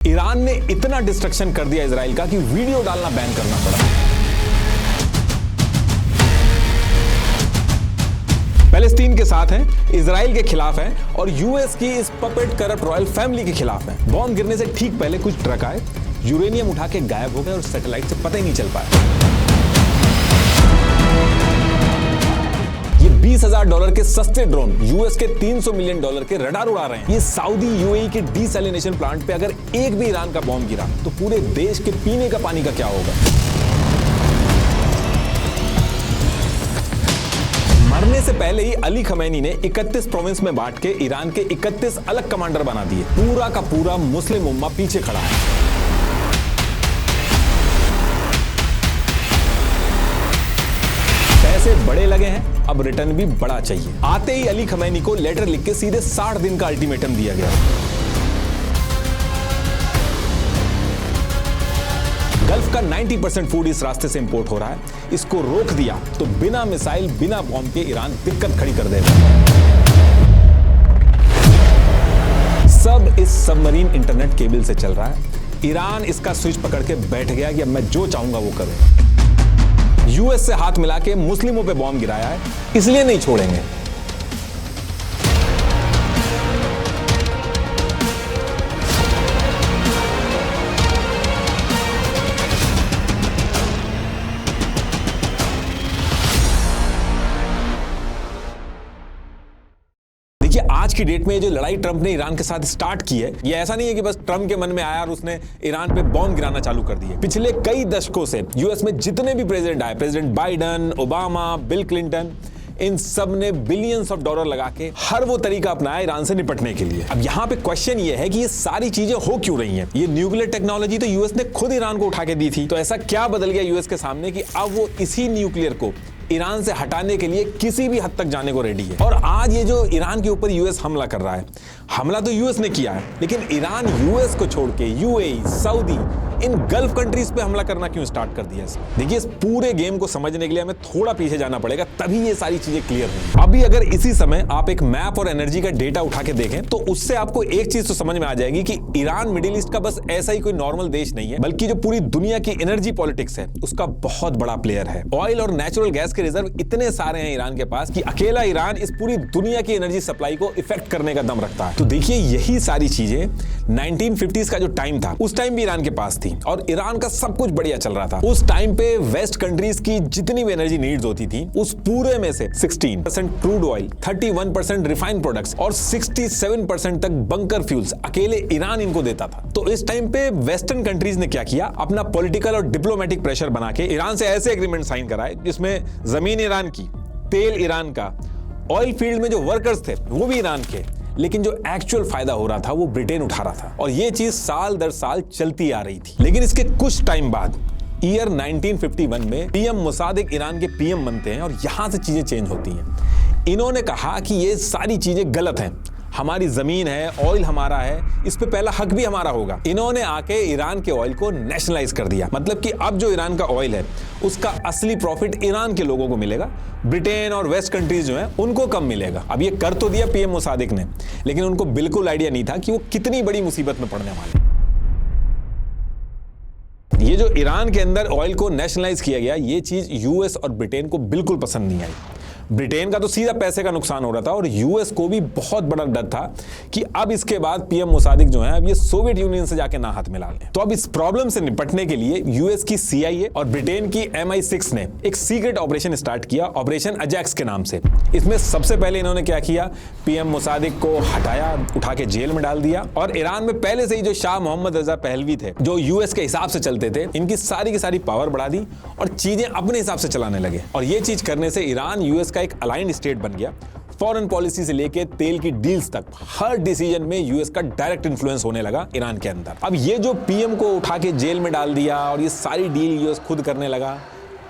Iran ने इतना destruction कर दिया इजराइल का कि वीडियो डालना बैन करना पड़ा। पैलेस्टीन के साथ है, इजराइल के खिलाफ है और यूएस की इस पपेट करप्ट रॉयल फैमिली के खिलाफ है। बॉम्ब गिरने से ठीक पहले कुछ ट्रक आए, यूरेनियम उठा के गायब हो गए और सैटेलाइट से पता ही नहीं चल पाया। ये $20,000 के सस्ते ड्रोन यूएस के $300 मिलियन के रडार उड़ा रहे हैं। ये सऊदी यूएई के डीसैलिनेशन प्लांट पे अगर एक भी ईरान का बॉम्ब गिरा तो पूरे देश के पीने का पानी का क्या होगा। मरने से पहले ही अली खमैनी ने 31 प्रोविंस में बांट के ईरान के 31 अलग कमांडर बना दिए। पूरा का पूरा मुस्लिम उम्मा पीछे खड़ा है। पैसे बड़े लगे हैं, अब रिटर्न भी बड़ा चाहिए। आते ही अली खमैनी को लेटर लिख के सीधे 60 दिन का अल्टीमेटम दिया गया। गल्फ का 90% फूड इस रास्ते से इंपोर्ट हो रहा है। इसको रोक दिया तो बिना मिसाइल बिना बॉम्ब के ईरान दिक्कत खड़ी कर देगा। सब इस सबमरीन इंटरनेट केबल से चल रहा है। ईरान इसका स्विच पकड़ के बैठ गया कि अब मैं जो चाहूंगा वो करूंगा। यूएस से हाथ मिला के मुस्लिमों पे बॉम्ब गिराया है, इसलिए नहीं छोड़ेंगे। देखिए, आज की डेट में ये जो लड़ाई ट्रंप ने ईरान के साथ स्टार्ट की है, ये ऐसा नहीं है कि बस ट्रंप के मन में आया और उसने ईरान पे बॉम्ब गिराना चालू कर दिए। पिछले कई दशकों से यूएस में जितने भी प्रेसिडेंट आए, president Biden, Obama, Bill Clinton, इन सब ने बिलियंस ऑफ डॉलर लगा के हर वो तरीका अपनाया ईरान से निपटने के लिए। अब यहाँ पे क्वेश्चन ये है कि ये सारी चीजें हो क्यों रही हैं? ये न्यूक्लियर टेक्नोलॉजी तो यूएस ने खुद ईरान को उठा के दी थी, तो ऐसा क्या बदल गया यूएस के सामने कि अब वो इसी न्यूक्लियर को ईरान से हटाने के लिए किसी भी हद तक जाने को रेडी है। और आज ये जो ईरान के ऊपर यूएस हमला कर रहा है, हमला तो यूएस ने किया है, लेकिन ईरान यूएस को छोड़ के यूएई, सऊदी, इन गल्फ कंट्रीज पे हमला करना क्यों स्टार्ट कर दिया? देखिए, इस पूरे गेम को समझने के लिए हमें थोड़ा पीछे जाना पड़ेगा, तभी ये सारी चीजें क्लियर होंगी। अभी अगर इसी समय आप एक मैप और एनर्जी का डेटा उठा के देखें तो उससे आपको एक चीज तो समझ में आ जाएगी कि ईरान मिडिल ईस्ट का बस ऐसा ही कोई नॉर्मल देश नहीं है, बल्कि जो पूरी दुनिया की एनर्जी पॉलिटिक्स है उसका बहुत बड़ा प्लेयर है। ऑयल और नेचुरल गैस के रिजर्व इतने सारे हैं ईरान के पास कि अकेला ईरान इस पूरी दुनिया की एनर्जी सप्लाई को इफेक्ट करने का दम रखता है। तो देखिए, यही सारी चीजें 1950s का जो टाइम था, उस टाइम भी ईरान के पास थी और ईरान का सब कुछ बढ़िया चल रहा था। उस टाइम पे वेस्ट कंट्रीज की जितनी भी एनर्जी नीड्स होती थी, उस पूरे में से 16% क्रूड ऑयल, 31% रिफाइंड प्रोडक्ट्स और 67% तक बंकर फ्यूल्स अकेले ईरान इनको देता था। तो इस टाइम पे वेस्टर्न कंट्रीज ने क्या किया? अपना पॉलिटिकल और डिप्लोमेटिक प्रेशर बना के ईरान से ऐसे एग्रीमेंट साइन कराए जिसमें जमीन ईरान की, तेल ईरान का, ऑयल फील्ड में जो वर्कर्स थे वो भी ईरान के, लेकिन जो एक्चुअल फायदा हो रहा था वो ब्रिटेन उठा रहा था। और ये चीज साल दर साल चलती आ रही थी। लेकिन इसके कुछ टाइम बाद ईयर 1951 में पीएम मुसादिक ईरान के पीएम बनते हैं और यहां से चीजें चेंज होती हैं। इन्होंने कहा कि ये सारी चीजें गलत हैं, हमारी जमीन है, ऑयल हमारा है, इस पे पहला हक भी हमारा होगा। इन्होंने आके ईरान के ऑयल को नेशनलाइज कर दिया, मतलब कि अब जो ईरान का ऑयल है उसका असली प्रॉफिट ईरान के लोगों को मिलेगा, ब्रिटेन और वेस्ट कंट्रीज जो हैं उनको कम मिलेगा। अब ये कर तो दिया पीएम मुसादिक ने, लेकिन उनको बिल्कुल आइडिया नहीं था कि वो कितनी बड़ी मुसीबत में पड़ने वाले। ये जो ईरान के अंदर ऑयल को नेशनलाइज किया गया, ये चीज यूएस और ब्रिटेन को बिल्कुल पसंद नहीं आई। ब्रिटेन का तो सीधा पैसे का नुकसान हो रहा था और यूएस को भी बहुत बड़ा डर था कि अब इसके बाद पीएम मुसादिक जो है अब ये सोवियत यूनियन से जाके ना हाथ मिला लें। तो अब इस प्रॉब्लम से निपटने के लिए यूएस की सीआईए और ब्रिटेन की MI6 ने एक सीक्रेट ऑपरेशन स्टार्ट किया, ऑपरेशन अजैक्स के नाम से। इसमें सबसे पहले इन्होंने क्या किया? पीएम मुसादिक को हटाया, उठा के जेल में डाल दिया और ईरान में पहले से ही जो शाह मोहम्मद रजा पहलवी थे, जो यूएस के हिसाब से चलते थे, इनकी सारी की सारी पावर बढ़ा दी और चीजें अपने हिसाब से चलाने लगे। और ये चीज करने से ईरान यूएस एक अलाइंड स्टेट बन गया। फॉरेन पॉलिसी से लेके तेल की डील्स तक हर डिसीजन में यूएस का डायरेक्ट इन्फ्लुएंस होने लगा ईरान के अंदर। अब ये जो पीएम को उठा के जेल में डाल दिया और ये सारी डील यूएस खुद करने लगा,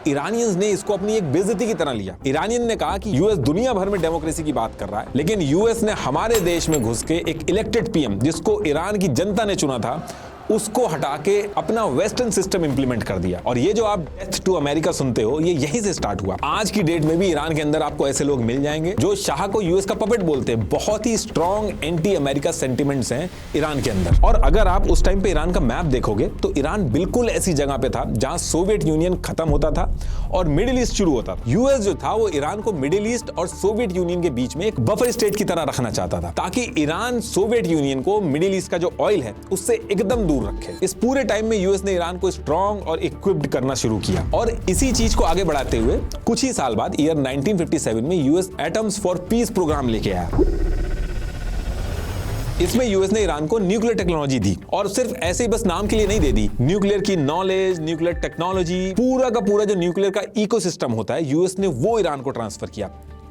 ईरानियंस ने इसको अपनी एक बेइज्जती की तरह लिया। ईरानियन ने कहा कि यूएस दुनिया भर में डेमोक्रेसी की बात कर रहा है, लेकिन यूएस ने हमारे देश में घुस के एक इलेक्टेड पीएम, जिसको ईरान की जनता ने चुना था, उसको हटा के अपना वेस्टर्न सिस्टम इंप्लीमेंट कर दिया। और ये जो आप डेथ टू अमेरिका सुनते हो, ये यहीं से स्टार्ट हुआ। आज की डेट में भी ईरान के अंदर आपको ऐसे लोग मिल जाएंगे जो शाह को यूएस का पपेट बोलते हैं। बहुत ही स्ट्रॉन्ग एंटी अमेरिका सेंटिमेंट्स हैं ईरान के अंदर। और अगर आप उस टाइम पे ईरान का मैप देखोगे तो ईरान बिल्कुल ऐसी जगह पे था जहां सोवियत यूनियन खत्म होता था और मिडिल ईस्ट शुरू होता था। यूएस जो था वो ईरान को मिडिल ईस्ट और सोवियत यूनियन के बीच में एक बफर स्टेट की तरह रखना चाहता था, ताकि ईरान सोवियत यूनियन को मिडिल ईस्ट का जो ऑयल है उससे एकदम दूर रखे। इस पूरे टाइम में यूएस ने ईरान को स्ट्रॉन्ग और इक्विप्ड करना शुरू किया। और इसी चीज को आगे बढ़ाते हुए कुछ ही साल बाद ईयर 1957 में US atoms for peace programme लेके आया। इसमें यूएस ने ईरान को न्यूक्लियर टेक्नोलॉजी दी, और सिर्फ ऐसे ही बस नाम के लिए नहीं दे दी। न्यूक्लियर की नॉलेज, न्यूक्लियर टेक्नोलॉजी, पूरा का पूरा जो न्यूक्लियर का इकोसिस्टम होता है, यूएस ने वो ईरान को ट्रांसफर किया।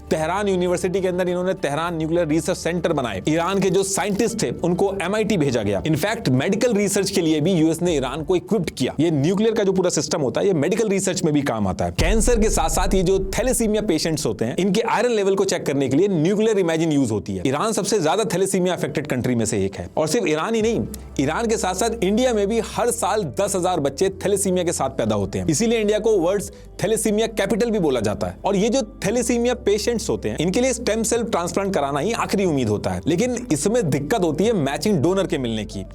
तेहरान यूनिवर्सिटी के अंदर इन्होंने तेहरान न्यूक्लियर रिसर्च सेंटर बनाए। ईरान के जो साइंटिस्ट थे उनको MIT भेजा गया। इनफैक्ट मेडिकल रिसर्च के लिए भी यूएस ने ईरान को इक्विप्ड किया। ये न्यूक्लियर का जो पूरा सिस्टम होता है, ये मेडिकल रिसर्च में भी काम आता है। कैंसर के साथ साथ ये जो थैलेसीमिया पेशेंट्स होते हैं, इनके आयरन लेवल को चेक करने के लिए न्यूक्लियर इमेजिन यूज होती है। ईरान सबसे ज्यादा थैलेसीमिया अफेक्टेड कंट्री में से एक है। और सिर्फ ईरान ही नहीं, ईरान के साथ साथ इंडिया में भी हर साल 10,000 बच्चे थैलेसीमिया के साथ पैदा होते हैं। इसीलिए इंडिया को वर्ल्ड थैलेसीमिया कैपिटल भी बोला जाता है। और ये जो थैलेसीमिया पेशेंट्स होते हैं, इनके लिए स्टेम सेल ट्रांसप्लांट कराना ही आखिरी उम्मीद होता है। लेकिन इसमें दिक्कत होती है मैचिंग डोनर के मिलने की।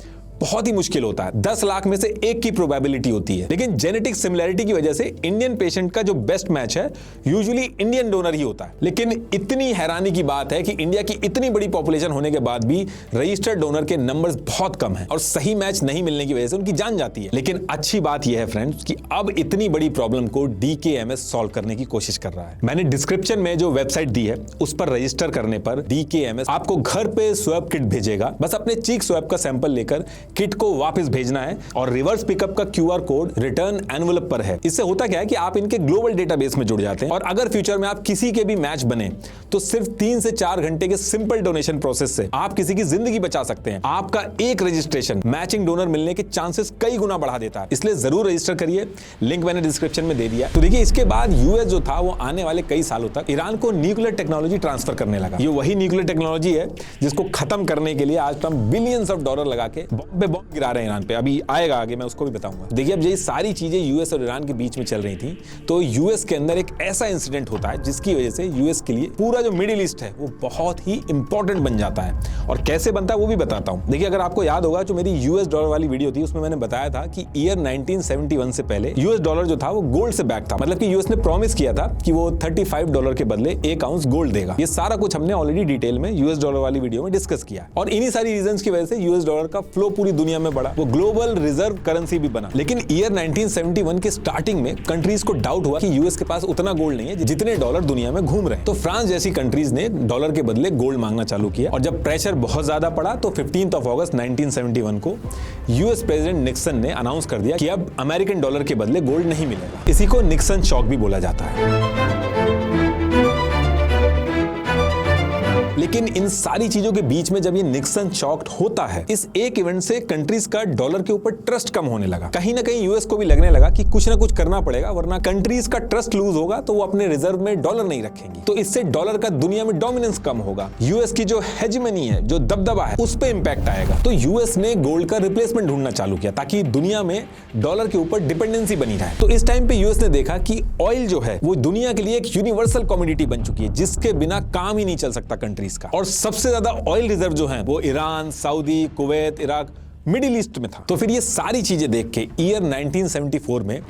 बहुत ही मुश्किल होता है। 10 लाख में से एक की प्रोबेबिलिटी होती है। लेकिन जेनेटिक सिमिलैरिटी की वजह से इंडियन पेशेंट का जो बेस्ट मैच है यूजुअली इंडियन डोनर ही होता है। लेकिन इतनी हैरानी की बात है कि इंडिया की इतनी बड़ी पॉपुलेशन होने के बाद भी रजिस्टर्ड डोनर के नंबर्स बहुत कम हैं और सही मैच नहीं मिलने की वजह से उनकी जान जाती है। लेकिन अच्छी बात यह है फ्रेंड्स कि अब इतनी बड़ी प्रॉब्लम को DKMS सॉल्व करने की कोशिश कर रहा है। मैंने डिस्क्रिप्शन में जो वेबसाइट दी है उस पर रजिस्टर करने पर DKMS आपको घर पे स्वैब किट भेजेगा। बस अपने चीक स्वैब का सैंपल लेकर किट को वापस भेजना है और रिवर्स पिकअप का QR कोड रिटर्न एनवेलप पर है। इससे होता क्या है कि आप इनके ग्लोबल डेटाबेस में जुड़ जाते हैं और अगर फ्यूचर में आप किसी के भी मैच बने तो सिर्फ 3 से 4 घंटे के सिंपल डोनेशन प्रोसेस से आप किसी की जिंदगी बचा सकते हैं। आपका एक रजिस्ट्रेशन मैचिंग डोनर मिलने के चांसेस कई गुना बढ़ा देता है। इसलिए जरूर रजिस्टर करिए, लिंक मैंने डिस्क्रिप्शन में दे दिया। तो देखिए, इसके बाद यूएस जो था वो आने वाले कई सालों तक ईरान को न्यूक्लियर टेक्नोलॉजी ट्रांसफर करने लगा। ये वही न्यूक्लियर टेक्नोलॉजी है जिसको खत्म करने के लिए आज हम बिलियंस ऑफ डॉलर लगा के बॉम्ब गिरा रहे हैं ईरान पे। अभी आएगा आगे, मैं उसको भी बताऊंगा। देखिए, अब ये सारी चीजें यूएस और ईरान के बीच में चल रही थी तो यूएस के अंदर एक ऐसा इंसिडेंट होता है जिसकी वजह से यूएस के लिए पूरा जो मिडिल ईस्ट है वो बहुत ही इंपॉर्टेंट बन जाता है। और कैसे बनता है वो भी बताता हूं। देखिए, अगर आपको याद होगा जो मेरी यूएस डॉलर वाली वीडियो थी उसमें मैंने बताया था कि ईयर 1971 से पहले यूएस डॉलर जो था वो गोल्ड से बैक था। मतलब कि यूएस ने प्रॉमिस किया था कि वो $35 के बदले 1 आउंस गोल्ड देगा। ये सारा कुछ हमने ऑलरेडी डिटेल में यूएस डॉलर वाली वीडियो में डिस्कस किया और इन्हीं सारी रीजंस की वजह से यूएस डॉलर का फ्लो पूरी दुनिया में बढ़ा, वो ग्लोबल रिजर्व करेंसी भी बना। लेकिन ईयर 1971 के स्टार्टिंग में कंट्रीज को डाउट हुआ कि यूएस के पास उतना गोल्ड नहीं है जितने डॉलर दुनिया में घूम रहे हैं। तो फ्रांस जैसी कंट्रीज ने डॉलर के बदले गोल्ड मांगना चालू किया और जब प्रेशर बहुत ज्यादा पड़ा तो 15 अगस्त 1971 को यूएस प्रेसिडेंट निक्सन ने अनाउंस कर दिया कि अब अमेरिकन डॉलर के बदले गोल्ड नहीं मिलेगा। इसी को निक्सन शॉक भी बोला जाता है। लेकिन इन सारी चीजों के बीच में जब ये निक्सन शॉक होता है, इस एक इवेंट से कंट्रीज का डॉलर के ऊपर ट्रस्ट कम होने लगा। कहीं ना कहीं यूएस को भी लगने लगा कि कुछ ना कुछ करना पड़ेगा, वरना कंट्रीज का ट्रस्ट लूज होगा तो वो अपने रिजर्व में डॉलर नहीं रखेंगी, तो इससे डॉलर का दुनिया में डोमिनेंस कम होगा। यूएस की जो हेजेमनी है, जो दबदबा है, उस पर इंपैक्ट आएगा। तो यूएस ने गोल्ड का रिप्लेसमेंट ढूंढना चालू किया ताकि दुनिया में डॉलर के ऊपर डिपेंडेंसी बनी रहे। तो इस टाइम पे यूएस ने देखा कि ऑयल जो है वो दुनिया के लिए एक यूनिवर्सल कमोडिटी बन चुकी है जिसके बिना काम ही नहीं चल सकता कंट्रीज का। और सबसे ज्यादा ऑयल रिजर्व जो है वो Iran, Saudi, Kuwait, Iraq, middle east में था। तो फिर ये सारी चीजें देख के ईयर 1974 में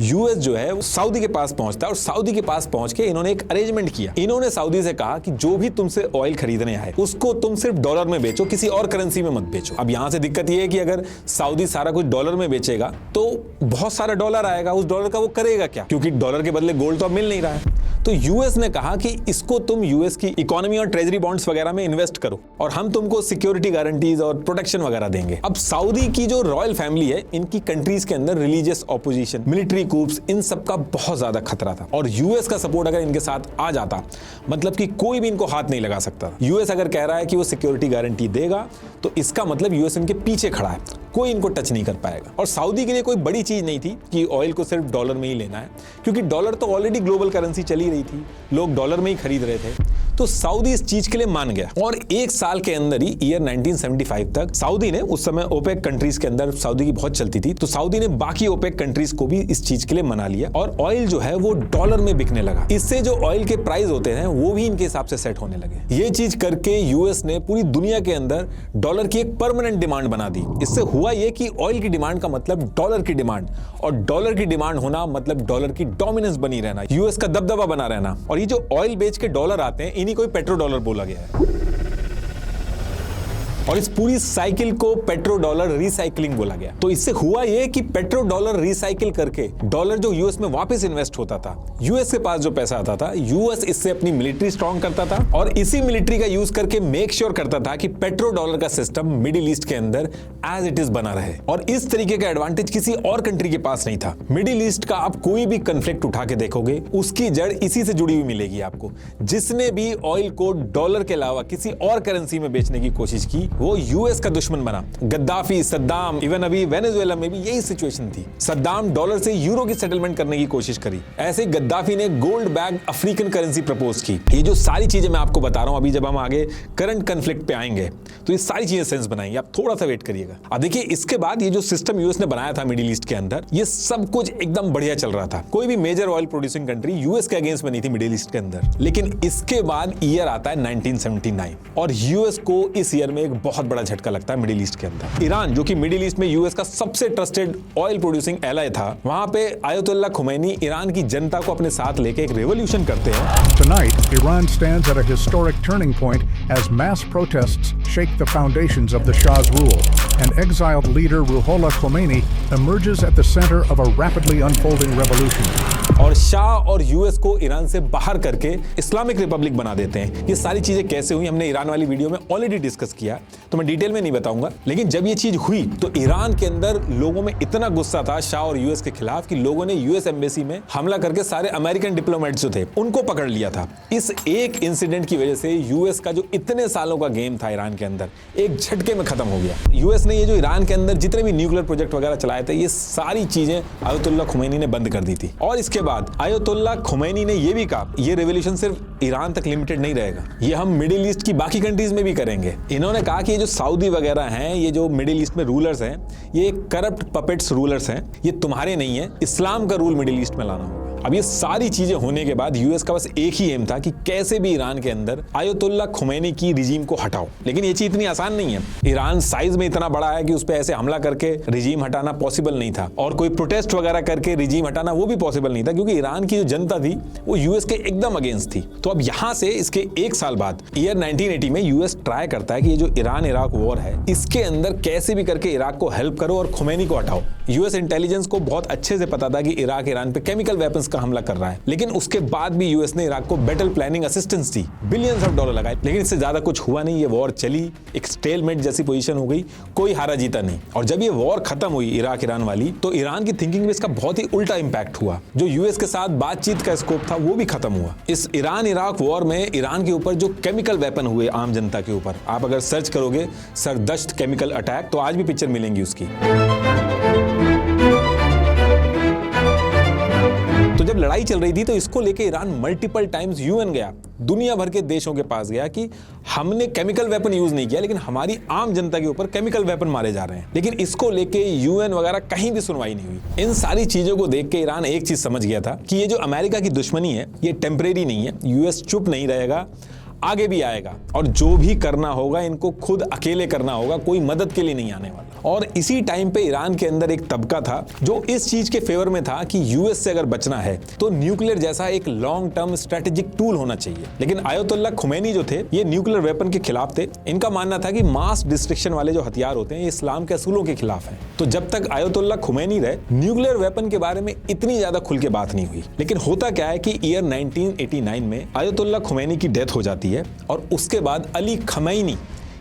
यूएस जो है वो सऊदी के पास पहुंचता है और सऊदी के पास पहुंच के इन्होंने एक अरेंजमेंट किया। इन्होंने सऊदी से कहा कि जो भी तुमसे ऑयल खरीदने आए उसको तुम सिर्फ डॉलर में बेचो, किसी और करेंसी में मत बेचो। अब यहां से दिक्कत ये है कि अगर सऊदी सारा कुछ डॉलर में बेचेगा तो बहुत सारा डॉलर आएगा, उस डॉलर का वो करेगा क्या, क्योंकि डॉलर के बदले गोल्ड तो अब मिल नहीं रहा है। तो यूएस ने कहा कि इसको तुम यूएस की इकोनॉमी और ट्रेजरी बॉन्ड्स वगैरह में इन्वेस्ट करो और हम तुमको सिक्योरिटी गारंटीज और प्रोटेक्शन वगैरह देंगे। अब सऊदी की जो रॉयल फैमिली है, इनकी कंट्रीज के अंदर रिलीजियस ऑपोजिशन, मिलिट्री कूप्स, इन सब का बहुत ज्यादा खतरा था और यूएस का सपोर्ट अगर इनके साथ आ जाता मतलब कि कोई भी इनको हाथ नहीं लगा सकता। यूएस अगर कह रहा है कि वो सिक्योरिटी गारंटी देगा तो इसका मतलब यूएस इनके पीछे खड़ा है, कोई इनको टच नहीं कर पाएगा। और सऊदी के लिए कोई बड़ी चीज नहीं थी कि ऑयल को सिर्फ डॉलर में ही लेना है, क्योंकि डॉलर तो ऑलरेडी ग्लोबल करेंसी चली रही थी, लोग डॉलर में ही खरीद रहे थे। तो सऊदी इस चीज के लिए मान गया और एक साल के अंदर ही ईयर 1975 तक सऊदी ने, उस समय ओपेक कंट्रीज के अंदर सऊदी की बहुत चलती थी, तो सऊदी ने बाकी ओपेक कंट्रीज को भी इस चीज के लिए मना लिया और ऑयल जो है वो डॉलर में बिकने लगा। इससे जो ऑयल के प्राइस होते हैं वो भी इनके हिसाब से सेट होने लगे। ये चीज करके यूएस ने पूरी दुनिया के अंदर डॉलर की एक परमानेंट डिमांड बना दी। इससे हुआ ये कि ऑयल की डिमांड का मतलब डॉलर की डिमांड, और डॉलर की डिमांड होना मतलब डॉलर की डोमिनेंस बनी रहना, यूएस का दबदबा बना रहना। और ये जो ऑयल बेच के डॉलर आते हैं इन्हीं को पेट्रो डॉलर बोला गया है। और इस पूरी साइकिल को पेट्रो डॉलर रिसाइकलिंग बोला गया। तो इससे हुआ यह कि पेट्रो डॉलर रिसाइकिल करके डॉलर जो यूएस में वापस इन्वेस्ट होता था, यूएस के पास जो पैसा आता था, यूएस इससे अपनी मिलिट्री स्ट्रॉन्ग करता था और इसी मिलिट्री का यूज करके मेक श्योर करता था कि पेट्रो डॉलर का सिस्टम मिडिल ईस्ट के अंदर एज इट इज बना रहे। और इस तरीके का एडवांटेज किसी और कंट्री के पास नहीं था। मिडिल ईस्ट का आप कोई भी कंफ्लिक्ट उठा के देखोगे, उसकी जड़ इसी से जुड़ी हुई मिलेगी आपको। जिसने भी ऑयल को डॉलर के अलावा किसी और करेंसी में बेचने की कोशिश की वो यूएस का दुश्मन बना। गद्दाफी, सद्दाम, इवन अभी वेनेजुएला में भी यही सिचुएशन थी। सद्दाम डॉलर से यूरो की सेटलमेंट करने की कोशिश करी। ऐसे गद्दाफी ने gold bag African currency propose की। ये जो सारी चीजें मैं आपको बता रहा हूं, अभी जब हम आगे करंट कन्फ्लिक्ट पे आएंगे तो ये सारी चीजें सेंस बनाएंगे। आप थोड़ा सा वेट करिएगा। अब देखिए, इसके बाद ये जो सिस्टम यूएस ने बनाया था मिडिल ईस्ट के अंदर, ये सब कुछ एकदम बढ़िया चल रहा था। कोई भी major oil producing country US के अगेंस्ट में नहीं थी मिडिल ईस्ट के अंदर। लेकिन इसके बाद ईयर आता है 1979 और यूएस को इस ईयर में एक बहुत बड़ा झटका लगता है मिडिल ईस्ट के अंदर। ईरान, जो कि मिडिल ईस्ट में यूएस का सबसे ट्रस्टेड ऑयल प्रोड्यूसिंग एलाय था, वहां पे आयतुल्लाह खुमैनी ईरान की जनता को अपने साथ लेके एक रेवोल्यूशन करते हैं। Tonight, Iran stands at a historic turning point as mass protests shake the foundations of the Shah's rule, and exiled leader Ruhollah Khomeini emerges at the center of a rapidly unfolding revolution. और शाह और US को Iran से बाहर करके Islamic Republic बना देते हैं। ये सारी चीजें कैसे हुई हमने ईरान वाली वीडियो में ऑलरेडी डिस्कस किया, तो मैं डिटेल में नहीं बताऊंगा। लेकिन जब ये चीज हुई तो ईरान के अंदर लोगों में इतना गुस्सा था शाह और यूएस के खिलाफ कि लोगों ने यूएस एम्बेसी में हमला करके सारे अमेरिकन डिप्लोमेट्स जो थे उनको पकड़ लिया था। इस एक इंसिडेंट की वजह से यूएस का जो इतने सालों का गेम था ईरान के अंदर, एक झटके में खत्म हो गया। यूएस ने ये जो ईरान के अंदर जितने भी न्यूक्लियर प्रोजेक्ट वगैरह चलाए थे, ये सारी चीजें आयतुल्लाह खुमैनी ने बंद कर दी थी। और इसके बाद आयतुल्लाह खुमैनी ने ये भी कहा, ये रेवोल्यूशन सिर्फ ईरान तक लिमिटेड नहीं रहेगा, ये हम मिडिल ईस्ट की बाकी कंट्रीज में भी करेंगे। इन्होंने कहा कि ये जो सऊदी वगैरह हैं, ये जो मिडिल ईस्ट में रूलर्स हैं, ये करप्ट पपेट्स रूलर्स हैं, ये तुम्हारे नहीं है, इस्लाम का रूल मिडिल ईस्ट में लाना होगा। अब ये सारी चीजें होने के बाद यूएस का बस एक ही एम था कि कैसे भी ईरान के अंदर आयतुल्लाह खुमैनी की रिजीम को हटाओ। लेकिन ये चीज इतनी आसान नहीं है। ईरान साइज में इतना बड़ा है कि उस पर ऐसे हमला करके रिजीम हटाना पॉसिबल नहीं था, और कोई प्रोटेस्ट वगैरह करके रिजीम हटाना वो भी पॉसिबल नहीं था, क्योंकि ईरान की जो जनता थी वो यूएस के एकदम अगेंस्ट थी। तो अब यहां से इसके एक साल बाद ईयर 1980 में यूएस ट्राई करता है कि ये जो ईरान इराक वॉर है, इसके अंदर कैसे भी करके इराक को हेल्प करो और खुमैनी को हटाओ। यूएस इंटेलिजेंस को बहुत अच्छे से पता था कि इराक ईरान पे केमिकल वेपन्स का हमला कर रहा है, लेकिन उसके बाद भी यूएस ने इराक को battle planning assistance the, billions of dollar लगाए, लेकिन इससे ज्यादा कुछ हुआ नहीं। ये वॉर चली, एक स्टेलमेट जैसी पोजीशन हो गई, कोई हारा जीता नहीं। और जब ये वॉर खत्म हुई इराक ईरान वाली, तो ईरान की थिंकिंग में इसका बहुत ही उल्टा इंपैक्ट हुआ। जो यूएस के साथ बातचीत का स्कोप था वो भी खत्म हुआ। इस ईरान इराक वॉर में ईरान के ऊपर जो केमिकल वेपन हुए आम जनता के ऊपर, आप अगर सर्च करोगे सरदश्त केमिकल अटैक, तो आज भी पिक्चर मिलेंगी उसकी। तो जब लड़ाई चल रही थी तो इसको लेके ईरान मल्टीपल टाइम्स यूएन गया, दुनिया भर के देशों के पास गया कि हमने केमिकल वेपन यूज नहीं किया, लेकिन हमारी आम जनता के ऊपर केमिकल वेपन मारे जा रहे हैं। लेकिन इसको लेके यूएन वगैरह कहीं भी सुनवाई नहीं हुई। इन सारी चीजों को देख के ईरान एक चीज समझ गया था कि ये जो अमेरिका की दुश्मनी है ये टेम्परेरी नहीं है, यूएस चुप नहीं रहेगा, आगे भी आएगा, और जो भी करना होगा इनको खुद अकेले करना होगा, कोई मदद के लिए नहीं आने वाला। और इसी टाइम पे ईरान के अंदर एक तबका था जो इस चीज के फेवर में था कि यूएस से अगर बचना है तो न्यूक्लियर जैसा एक लॉन्ग टर्म स्ट्रेटेजिक टूल होना चाहिए। लेकिन आयतुल्लाह खुमैनी जो थे ये न्यूक्लियर वेपन के खिलाफ थे। इनका मानना था कि मास डिस्ट्रक्शन वाले जो हथियार होते हैं ये इस्लाम के असूलों के खिलाफ हैं। तो जब तक आयतुल्लाह खुमैनी रहे, न्यूक्लियर वेपन के बारे में इतनी ज्यादा खुल के बात नहीं हुई। लेकिन होता क्या है कि ईयर 1989 में आयतुल्लाह खुमैनी की डेथ हो जाती है और उसके बाद अली खमैनी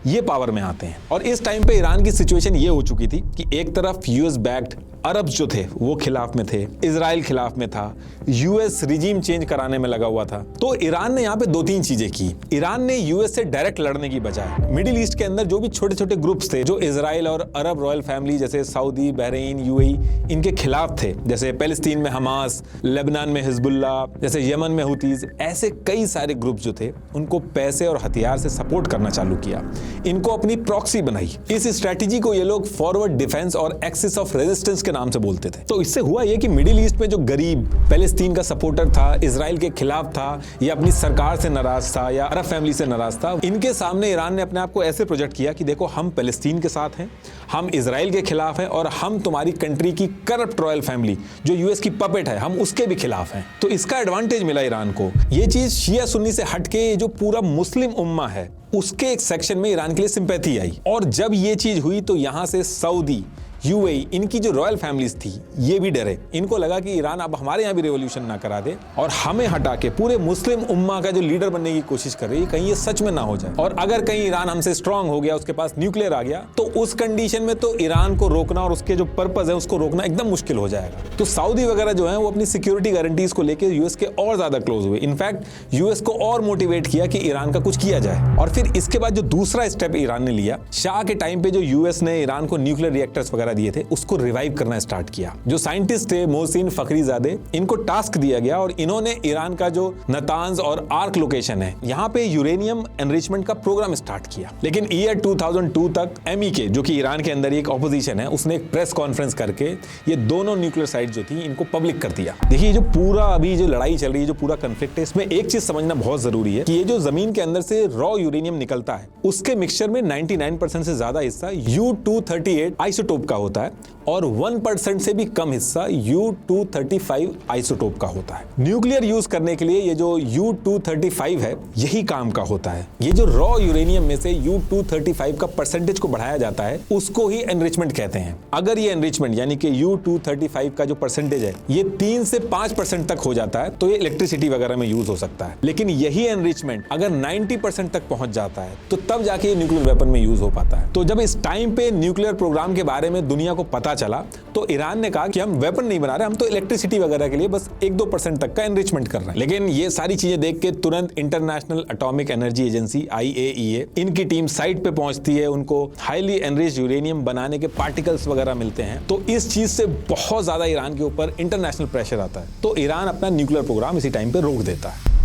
ये पावर में आते हैं। और इस टाइम पे ईरान की सिचुएशन ये हो चुकी थी कि एक तरफ यूएस बैक्ड अरब जो थे वो खिलाफ में थे, इजराइल खिलाफ में था, यूएस रिजीम चेंज कराने में लगा हुआ था। तो ईरान ने यहाँ पे 2-3 चीजें की। ईरान ने यूएस से डायरेक्ट लड़ने की बजाय मिडिल ईस्ट के अंदर जो भी छोटे छोटे ग्रुप्स थे जो इजराइल और अरब रॉयल फैमिली जैसे सऊदी, बहरीन, यूएई इनके खिलाफ थे, जैसे पैलेस्टीन में हमास, लेबनान में हिजबुल्ला, जैसे यमन में हुतीज, ऐसे कई सारे ग्रुप जो थे उनको पैसे और हथियार से सपोर्ट करना चालू किया। इनको अपनी प्रॉक्सी बनाई। इस स्ट्रेटेजी को ये लोग फॉरवर्ड डिफेंस और एक्सिस ऑफ रेजिस्टेंस के नाम से बोलते थे। तो इससे हुआ ये कि मिडिल ईस्ट में जो गरीब पैलेस्टीन का सपोर्टर था, इजराइल के खिलाफ था, या अपनी सरकार से नाराज था, या अरब फैमिली से नाराज था, इनके सामने ईरान ने अपने आप को ऐसे प्रोजेक्ट किया कि देखो हम पैलेस्टीन के साथ हैं, हम इजराइल के खिलाफ हैं, और हम तुम्हारी कंट्री की करप्ट रॉयल फैमिली जो यूएस की पपेट है, हम उसके भी खिलाफ हैं। तो इसका एडवांटेज मिला ईरान को। ये चीज शिया सुन्नी से हटके जो पूरा मुस्लिम उम्मा है उसके एक सेक्शन में ईरान के लिए सिंपैथी आई। और जब ये चीज हुई तो यहां से सऊदी, यूएई, इनकी जो रॉयल फैमिलीज थी ये भी डरे। इनको लगा कि ईरान अब हमारे यहाँ भी रेवोल्यूशन ना करा दे और हमें हटा के पूरे मुस्लिम उम्मा का जो लीडर बनने की कोशिश कर रही है, कहीं ये सच में ना हो जाए। और अगर कहीं ईरान हमसे स्ट्रांग हो गया, उसके पास न्यूक्लियर आ गया, तो उस कंडीशन में तो ईरान को रोकना और उसके जो पर्पज है उसको रोकना एकदम मुश्किल हो जाएगा। तो सऊदी वगैरह जो है वो अपनी सिक्योरिटी गारंटीज को लेकर यूएस के और ज्यादा क्लोज हुए। इनफैक्ट यूएस को और मोटिवेट किया कि ईरान का कुछ किया जाए। और फिर इसके बाद जो दूसरा स्टेप ईरान ने लिया, शाह के टाइम पे जो यूएस ने ईरान को न्यूक्लियर रिएक्टर्स वगैरह दिए थे उसको रिवाइव करना स्टार्ट किया। जो साइंटिस्ट थे मोहसिन फखरीजादे, इनको टास्क दिया गया और इन्होंने ईरान का जो नतांज और आर्क लोकेशन है यहाँ पे यूरेनियम एनरिचमेंट का प्रोग्राम स्टार्ट किया। लेकिन ईयर 2002 तक MEK जो कि ईरान के अंदर एक ऑपोजिशन है, उसने एक प्रेस कॉन्फ्रेंस करके ये दोनों न्यूक्लियर साइट जो थी इनको पब्लिक कर दिया। देखिए जो पूरा अभी जो लड़ाई चल रही है, जो पूरा कॉन्फ्लिक्ट है, इसमें एक चीज समझना बहुत जरूरी है कि ये जो जमीन के अंदर से रॉ यूरेनियम निकलता है उसके मिक्सचर में 99% से ज्यादा हिस्सा U-238 आइसोटोप का होता है और 1% से भी कम हिस्सा U-235 आइसोटोप का होता है। न्यूक्लियर यूज करने के लिए ये जो U-235 है यही काम का होता है। ये जो रॉ यूरेनियम में से U-235 का परसेंटेज को बढ़ाया जाता है उसको ही एनरिचमेंट कहते हैं। अगर ये एनरिचमेंट यानी कि U-235 का जो परसेंटेज है ये 3 से 5% तक हो जाता है तो ये इलेक्ट्रिसिटी वगैरह में यूज हो सकता है। लेकिन यही एनरिचमेंट अगर 90% तक पहुंच जाता है तो तब जाके ये न्यूक्लियर वेपन में यूज हो पाता है। तो जब इस टाइम पे न्यूक्लियर प्रोग्राम के बारे में दुनिया को पता चला तो ईरान ने कहा कि हम वेपन नहीं बना रहे, हम तो इलेक्ट्रिसिटी वगैरह के लिए बस 1-2% तक का एनरिचमेंट कर रहे हैं। लेकिन ये सारी चीजें देख के तुरंत international atomic energy agency IAEA इनकी टीम साइट पे पहुंचती है, उनको हाईली एनरिच्ड यूरेनियम बनाने के पार्टिकल्स वगैरह मिलते हैं। तो इस चीज से बहुत ज्यादा ईरान के ऊपर इंटरनेशनल प्रेशर आता है, तो ईरान अपना न्यूक्लियर प्रोग्राम इसी टाइम पे रोक देता है।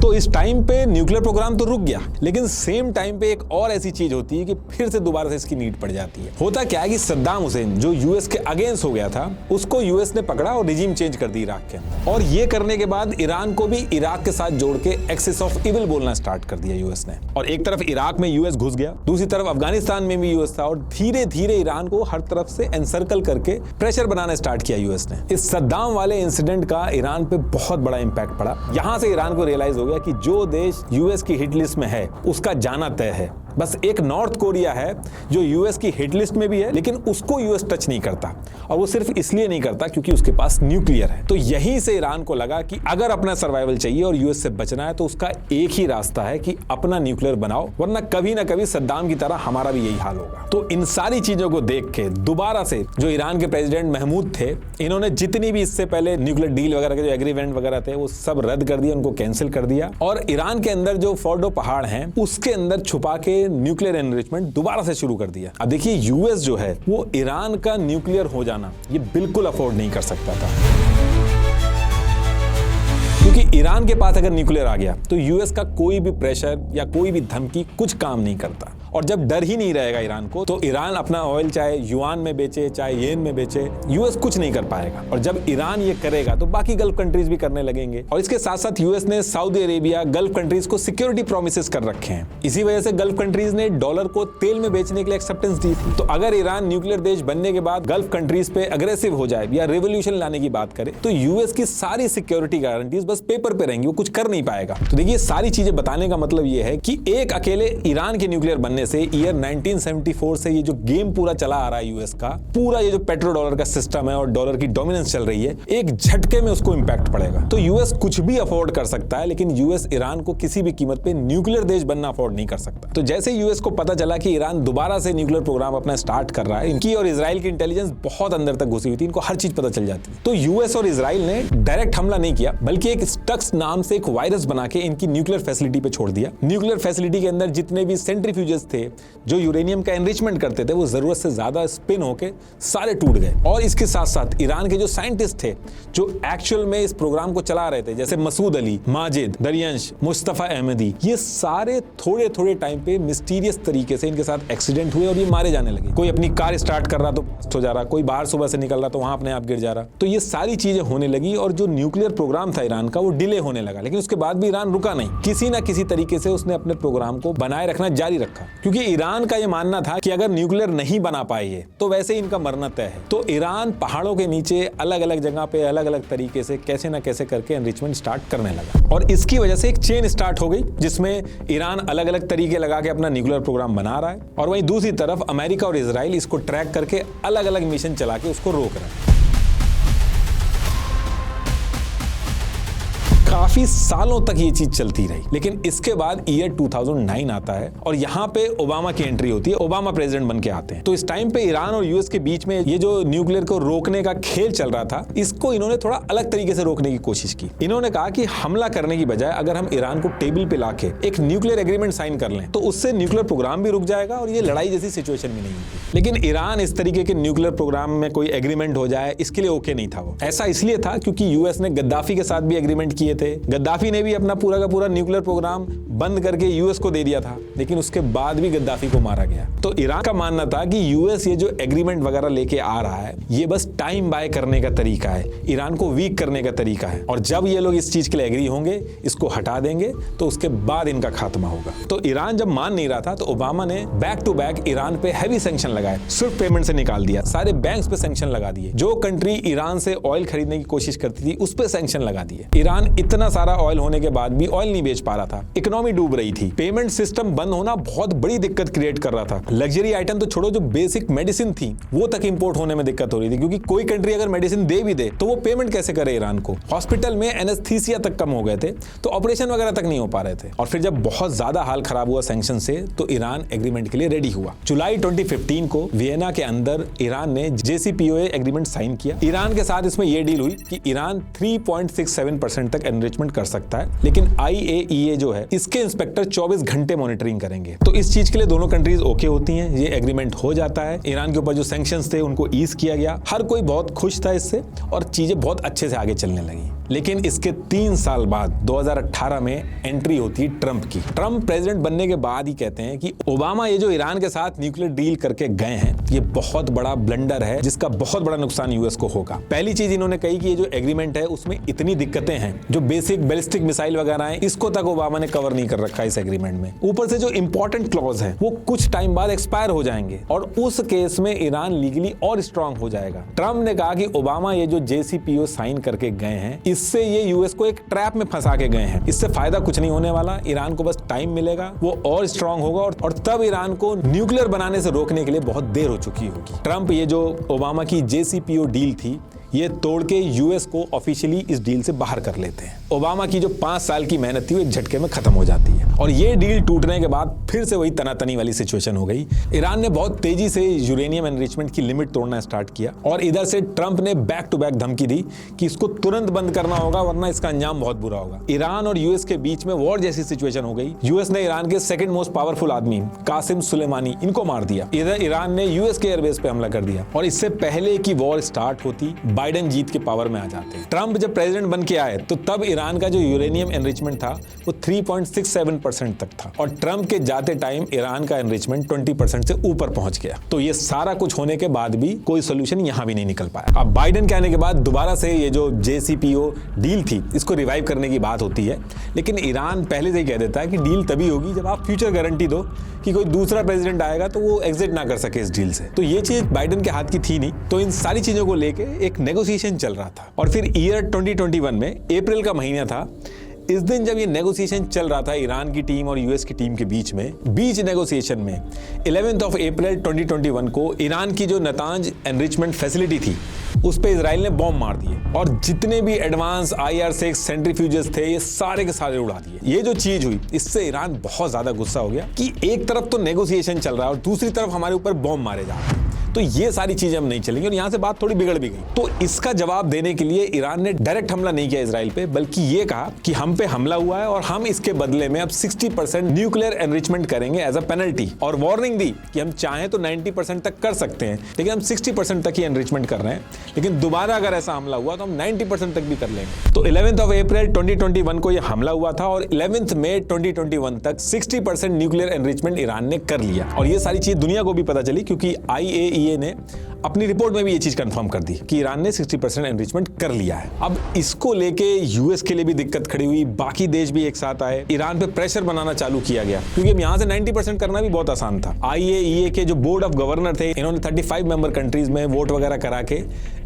तो इस टाइम पे न्यूक्लियर प्रोग्राम तो रुक गया, लेकिन सेम टाइम पे एक और ऐसी चीज होती है कि फिर से दोबारा से इसकी नीड पड़ जाती है। होता क्या है कि सद्दाम हुसैन जो यूएस के अगेंस्ट हो गया था उसको यूएस ने पकड़ा और रिजीम चेंज कर दी इराक के अंदर। और ये करने के बाद ईरान को भी इराक के साथ जोड़ के एक्सिस ऑफ इविल बोलना स्टार्ट कर दिया यूएस ने। और एक तरफ इराक में यूएस घुस गया, दूसरी तरफ अफगानिस्तान में भी यूएस था और धीरे धीरे ईरान को हर तरफ से एनसर्कल करके प्रेशर बनाना स्टार्ट किया यूएस ने। इस सद्दाम वाले इंसिडेंट का ईरान पे बहुत बड़ा इंपैक्ट पड़ा। यहां से ईरान को रियलाइज हो गया कि जो देश यूएस की हिट लिस्ट में है उसका जाना तय है। बस एक नॉर्थ कोरिया है जो यूएस की हिट लिस्ट में भी है लेकिन उसको यूएस टच नहीं करता, और वो सिर्फ इसलिए नहीं करता क्योंकि उसके पास न्यूक्लियर है। तो यहीं से ईरान को लगा कि अगर अपना सर्वाइवल चाहिए और यूएस से बचना है तो उसका एक ही रास्ता है कि अपना न्यूक्लियर बनाओ, वरना कभी ना कभी सद्दाम की तरह हमारा भी यही हाल होगा। तो इन सारी चीजों को देख के दोबारा से जो ईरान के प्रेसिडेंट महमूद थे, इन्होंने जितनी भी इससे पहले न्यूक्लियर डील वगैरह के जो एग्रीमेंट वगैरह थे वो सब रद्द कर दिया, उनको कैंसिल कर दिया। और ईरान के अंदर जो फोर्डो पहाड़ हैं उसके अंदर छुपा के न्यूक्लियर एनरिचमेंट दोबारा से शुरू कर दिया। अब देखिए यूएस जो है वो ईरान का न्यूक्लियर हो जाना ये बिल्कुल अफोर्ड नहीं कर सकता था, क्योंकि ईरान के पास अगर न्यूक्लियर आ गया तो यूएस का कोई भी प्रेशर या कोई भी धमकी कुछ काम नहीं करता। और जब डर ही नहीं रहेगा ईरान को तो ईरान अपना ऑयल चाहे युआन में बेचे चाहे येन में बेचे, यूएस कुछ नहीं कर पाएगा। और जब ईरान ये करेगा तो बाकी गल्फ कंट्रीज भी करने लगेंगे। और इसके साथ साथ यूएस ने सऊदी अरेबिया, गल्फ कंट्रीज को सिक्योरिटी प्रोमिसेस कर रखे हैं। इसी वजह से गल्फ कंट्रीज ने डॉलर को तेल में बेचने के लिए एक्सेप्टेंस दी थी। तो अगर ईरान न्यूक्लियर देश बनने के बाद गल्फ कंट्रीज पे अग्रेसिव हो जाए या रेवोल्यूशन लाने की बात करे तो यूएस की सारी सिक्योरिटी गारंटीज बस पेपर पे रहेंगी, वो कुछ कर नहीं पाएगा। तो देखिए सारी चीजें बताने का मतलब ये है कि एक अकेले ईरान के न्यूक्लियर बनने बनने से ईयर 1974 से ये जो गेम पूरा चला आ रहा है यूएस का, पूरा ये जो पेट्रो डॉलर का सिस्टम है और डॉलर की डोमिनेंस चल रही है, एक झटके में उसको इंपैक्ट पड़ेगा। तो यूएस कुछ भी अफोर्ड कर सकता है, लेकिन यूएस ईरान को किसी भी कीमत पे न्यूक्लियर देश बनना अफोर्ड नहीं कर सकता। तो जैसे यूएस को पता चला कि ईरान दोबारा से न्यूक्लियर प्रोग्राम अपना स्टार्ट कर रहा है, इनकी और इजराइल की इंटेलिजेंस बहुत अंदर तक घुसी हुई थी, इनको हर चीज पता चल जाती है। तो यूएस और इजराइल ने डायरेक्ट हमला नहीं किया, बल्कि एक स्टक्स नाम से एक वायरस बना के इनकी न्यूक्लियर फैसिलिटी पे छोड़ दिया। न्यूक्लियर फैसिलिटी के अंदर जितने भी सेंट्रीफ्यूजेस थे जो यूरेनियम का एनरिचमेंट करते थे, वो जरूरत से ज्यादा स्पिन होके सारे टूट गए। और इसके साथ साथ ईरान के जो साइंटिस्ट थे जो एक्चुअल में इस प्रोग्राम को चला रहे थे, जैसे मसूद अली, माजिद, दरियांश, मुस्तफा अहमदी, ये सारे थोड़े थोड़े टाइम पे मिस्टीरियस तरीके से इनके साथ एक्सीडेंट हुए और ये मारे जाने लगे। कोई अपनी कार स्टार्ट कर रहा तो ब्लास्ट हो जा रहा, कोई बाहर सुबह से निकल रहा तो वहां अपने आप गिर जा रहा। तो ये सारी चीजें होने लगी और जो न्यूक्लियर प्रोग्राम था ईरान का वो डिले होने लगा। लेकिन उसके बाद भी ईरान रुका नहीं, किसी ना किसी तरीके से उसने अपने प्रोग्राम को बनाए रखना जारी रखा, क्योंकि ईरान का ये मानना था कि अगर न्यूक्लियर नहीं बना पाए तो वैसे ही इनका मरना तय है। तो ईरान पहाड़ों के नीचे अलग अलग जगह पे अलग अलग तरीके से कैसे ना कैसे करके एनरिचमेंट स्टार्ट करने लगा और इसकी वजह से एक चेन स्टार्ट हो गई जिसमें ईरान अलग अलग तरीके लगा के अपना न्यूक्लियर प्रोग्राम बना रहा है और वहीं दूसरी तरफ अमेरिका और इजराइल इसको ट्रैक करके अलग अलग मिशन चला के उसको रोक रहा है। काफी सालों तक ये चीज चलती रही, लेकिन इसके बाद ईयर 2009 आता है और यहाँ पे ओबामा की एंट्री होती है। ओबामा प्रेसिडेंट बन के आते हैं। तो इस टाइम पे ईरान और यूएस के बीच में ये जो न्यूक्लियर को रोकने का खेल चल रहा था, इसको इन्होंने थोड़ा अलग तरीके से रोकने की कोशिश की। इन्होंने कहा कि हमला करने की बजाय अगर हम ईरान को टेबल पे लाके एक न्यूक्लियर एग्रीमेंट साइन कर लें तो उससे न्यूक्लियर प्रोग्राम भी रुक जाएगा और ये लड़ाई जैसी सिचुएशन भी नहीं होगी। लेकिन ईरान इस तरीके के न्यूक्लियर प्रोग्राम में कोई एग्रीमेंट हो जाए इसके लिए ओके नहीं था। वो ऐसा इसलिए था क्योंकि यूएस ने गद्दाफी के साथ भी एग्रीमेंट किए थे। गद्दाफी ने भी अपना पूरा का पूरा न्यूक्लियर प्रोग्राम बंद करके यूएस को दे दिया था, लेकिन उसके बाद भी गद्दाफी को मारा गया। तो ईरान का मानना था कि यूएस ये जो एग्रीमेंट वगैरह लेके आ रहा है ये बस टाइम बाय करने का तरीका है, ईरान को वीक करने का तरीका है और जब ये लोग इस चीज के लिए एग्री होंगे, इसको हटा देंगे तो उसके बाद इनका खात्मा होगा। तो ईरान जब मान नहीं रहा था तो ओबामा ने बैक टू बैक ईरान पे हैवी सैंक्शन लगाए, स्विफ्ट पेमेंट से निकाल दिया, सारे बैंक्स पे सैंक्शन लगा दिए। जो कंट्री ईरान से ऑयल खरीदने की कोशिश करती थी उस पे सैंक्शन लगा दिए। ईरान इतना सारा ऑयल होने के बाद भी ऑयल नहीं बेच पा रहा था, इकोनॉमी डूब रही थी, पेमेंट सिस्टम बंद होना बहुत बड़ी दिक्कत क्रिएट कर रहा था। लग्जरी आइटम तो छोड़ो, जो बेसिक मेडिसिन थी वो तक इंपोर्ट होने में दिक्कत हो रही थी, क्योंकि कोई कंट्री अगर मेडिसिन दे भी दे तो वो पेमेंट कैसे करे ईरान को। हॉस्पिटल में एनेस्थीसिया तक कम हो गए थे, तो ऑपरेशन वगैरह तक नहीं हो पा रहे थे। और फिर जब बहुत ज्यादा हाल खराब हुआ सैंक्शन से, तो ईरान एग्रीमेंट के लिए रेडी हुआ। जुलाई 2015 को वियना के अंदर ईरान ने JCPOA एग्रीमेंट साइन किया। ईरान के साथ इसमें यह डील हुई कि ईरान 3.67% तक एनरिचमेंट कर सकता है, लेकिन IAEA जो है इसके इंस्पेक्टर 24 घंटे मॉनिटरिंग करेंगे। तो इस चीज के लिए दोनों कंट्रीज ओके होती हैं, ये एग्रीमेंट हो जाता है। ईरान के ऊपर जो सैंक्शंस थे उनको ईज किया गया, हर कोई बहुत खुश था इससे और चीजें बहुत अच्छे से आगे चलने लगी। लेकिन इसके 3 साल बाद 2018 में एंट्री होती है ट्रंप की। ट्रंप प्रेसिडेंट बनने के बाद ही कहते हैं कि ओबामा ये जो ईरान के साथ न्यूक्लियर डील करके गए हैं ये बहुत बड़ा ब्लंडर है, जिसका बहुत बड़ा नुकसान यूएस को होगा। पहली चीज इन्होंने कही कि ये जो एग्रीमेंट है उसमें इतनी दिक्कतें हैं, जो बेसिक बैलिस्टिक मिसाइल वगैरह हैं इसको तक ओबामा ने कवर नहीं कर रखा इस एग्रीमेंट में। ऊपर से जो इंपॉर्टेंट क्लॉज है वो कुछ टाइम बाद एक्सपायर हो जाएंगे और उस केस में ईरान लीगली और स्ट्रांग हो जाएगा। ट्रंप ने कहा कि ओबामा ये जो JCPOA साइन करके गए हैं इससे ये यूएस को एक ट्रैप में फंसा के गए हैं, इससे फायदा कुछ नहीं होने वाला। ईरान को बस टाइम मिलेगा, वो और स्ट्रांग होगा और तब ईरान को न्यूक्लियर बनाने से रोकने के लिए बहुत देर हो चुकी होगी। ट्रंप ये जो ओबामा की JCPOA डील थी ये तोड़ के यूएस को ऑफिशियली इस डील से बाहर कर लेते हैं। ओबामा की जो 5 साल की मेहनत थी वो एक झटके में खत्म हो जाती है और ये डील टूटने के बाद फिर से वही तनातनी वाली सिचुएशन हो गई। ईरान ने बहुत तेजी से यूरेनियम एनरिचमेंट की लिमिट तोड़ना स्टार्ट किया और इधर से ट्रंप ने बैक टू बैक धमकी दी कि इसको तुरंत बंद करना होगा वरना इसका अंजाम बहुत बुरा होगा। ईरान और यूएस के बीच में वॉर जैसी सिचुएशन हो गई। यूएस ने ईरान के सेकंड मोस्ट पावरफुल आदमी कासिम सुलेमानी इनको मार दिया। इधर ईरान ने यूएस के एयरबेस पे हमला कर दिया और इससे पहले की वॉर स्टार्ट होती बाइडेन जीत के पावर में आ जाते हैं। ट्रंप जब प्रेसिडेंट बन के आए तो तब ईरान का जो यूरेनियम एनरिचमेंट था वो 3.67% तक था और ट्रंप के जाते टाइम ईरान का एनरिचमेंट 20% से ऊपर पहुंच गया। तो ये सारा कुछ होने के बाद भी कोई सोल्यूशन यहां भी नहीं निकल पाया। अब बाइडेन के आने के बाद दोबारा से ये जो JCPOA डील थी इसको रिवाइव करने की बात होती है, लेकिन ईरान पहले से ही कह देता है कि डील तभी होगी जब आप फ्यूचर गारंटी दो कि कोई दूसरा प्रेसिडेंट आएगा तो वो एग्जिट ना कर सके इस डील से। तो ये चीज बाइडेन के हाथ की थी नहीं। तो इन सारी चीजों को लेके एक नेगोशिएशन चल रहा था और फिर ईयर 2021 में अप्रैल का महीना था, इस दिन जब ये नेगोशिएशन चल रहा था ईरान की टीम और यूएस की टीम के बीच में, बीच नेगोशिएशन में 11 अप्रैल 2021 को ईरान की जो नतांज एनरिचमेंट फैसिलिटी थी उस पे इजराइल ने बॉम्ब मार दिए और जितने भी एडवांस IR-6 सेंट्रीफ्यूजेस थे ये सारे के सारे उड़ा दिए। ये जो चीज हुई इससे ईरान बहुत ज्यादा गुस्सा हो गया कि एक तरफ तो नेगोशिएशन चल रहा है और दूसरी तरफ हमारे ऊपर बॉम्ब मारे जा रहे हैं, तो ये सारी चीजें हम नहीं चलेंगी और यहां से बात थोड़ी बिगड़ भी गई। तो इसका जवाब देने के लिए ईरान ने डायरेक्ट हमला नहीं किया इजराइल पे, बल्कि ये कहा कि हम पे हमला हुआ है और हम इसके बदले में अब 60% न्यूक्लियर एनरिचमेंट करेंगे एज अ पेनल्टी, और वार्निंग दी कि हम चाहें तो 90% तक कर सकते हैं लेकिन हम 60% तक ही एनरिचमेंट कर रहे हैं, लेकिन दोबारा अगर ऐसा हमला हुआ तो हम 90% तक भी कर लेंगे। तो 11 अप्रैल 2021 को यह हमला हुआ था और 11 मई 2021 तक 60% न्यूक्लियर एनरिचमेंट ईरान ने कर लिया। और ये सारी चीज दुनिया को भी पता चली क्योंकि IAEA ने अपनी रिपोर्ट में भी ये चीज कंफर्म कर दी कि ईरान ने 60% एनरिचमेंट कर लिया है। अब इसको लेके यूएस के लिए भी दिक्कत खड़ी हुई, बाकी देश भी एक साथ आए, ईरान पे प्रेशर बनाना चालू किया गया क्योंकि अब यहां से 90% करना भी बहुत आसान था। IAEA के जो बोर्ड ऑफ गवर्नर थे इन्होंने 35 मेंबर कंट्रीज में वोट वगैरह करा के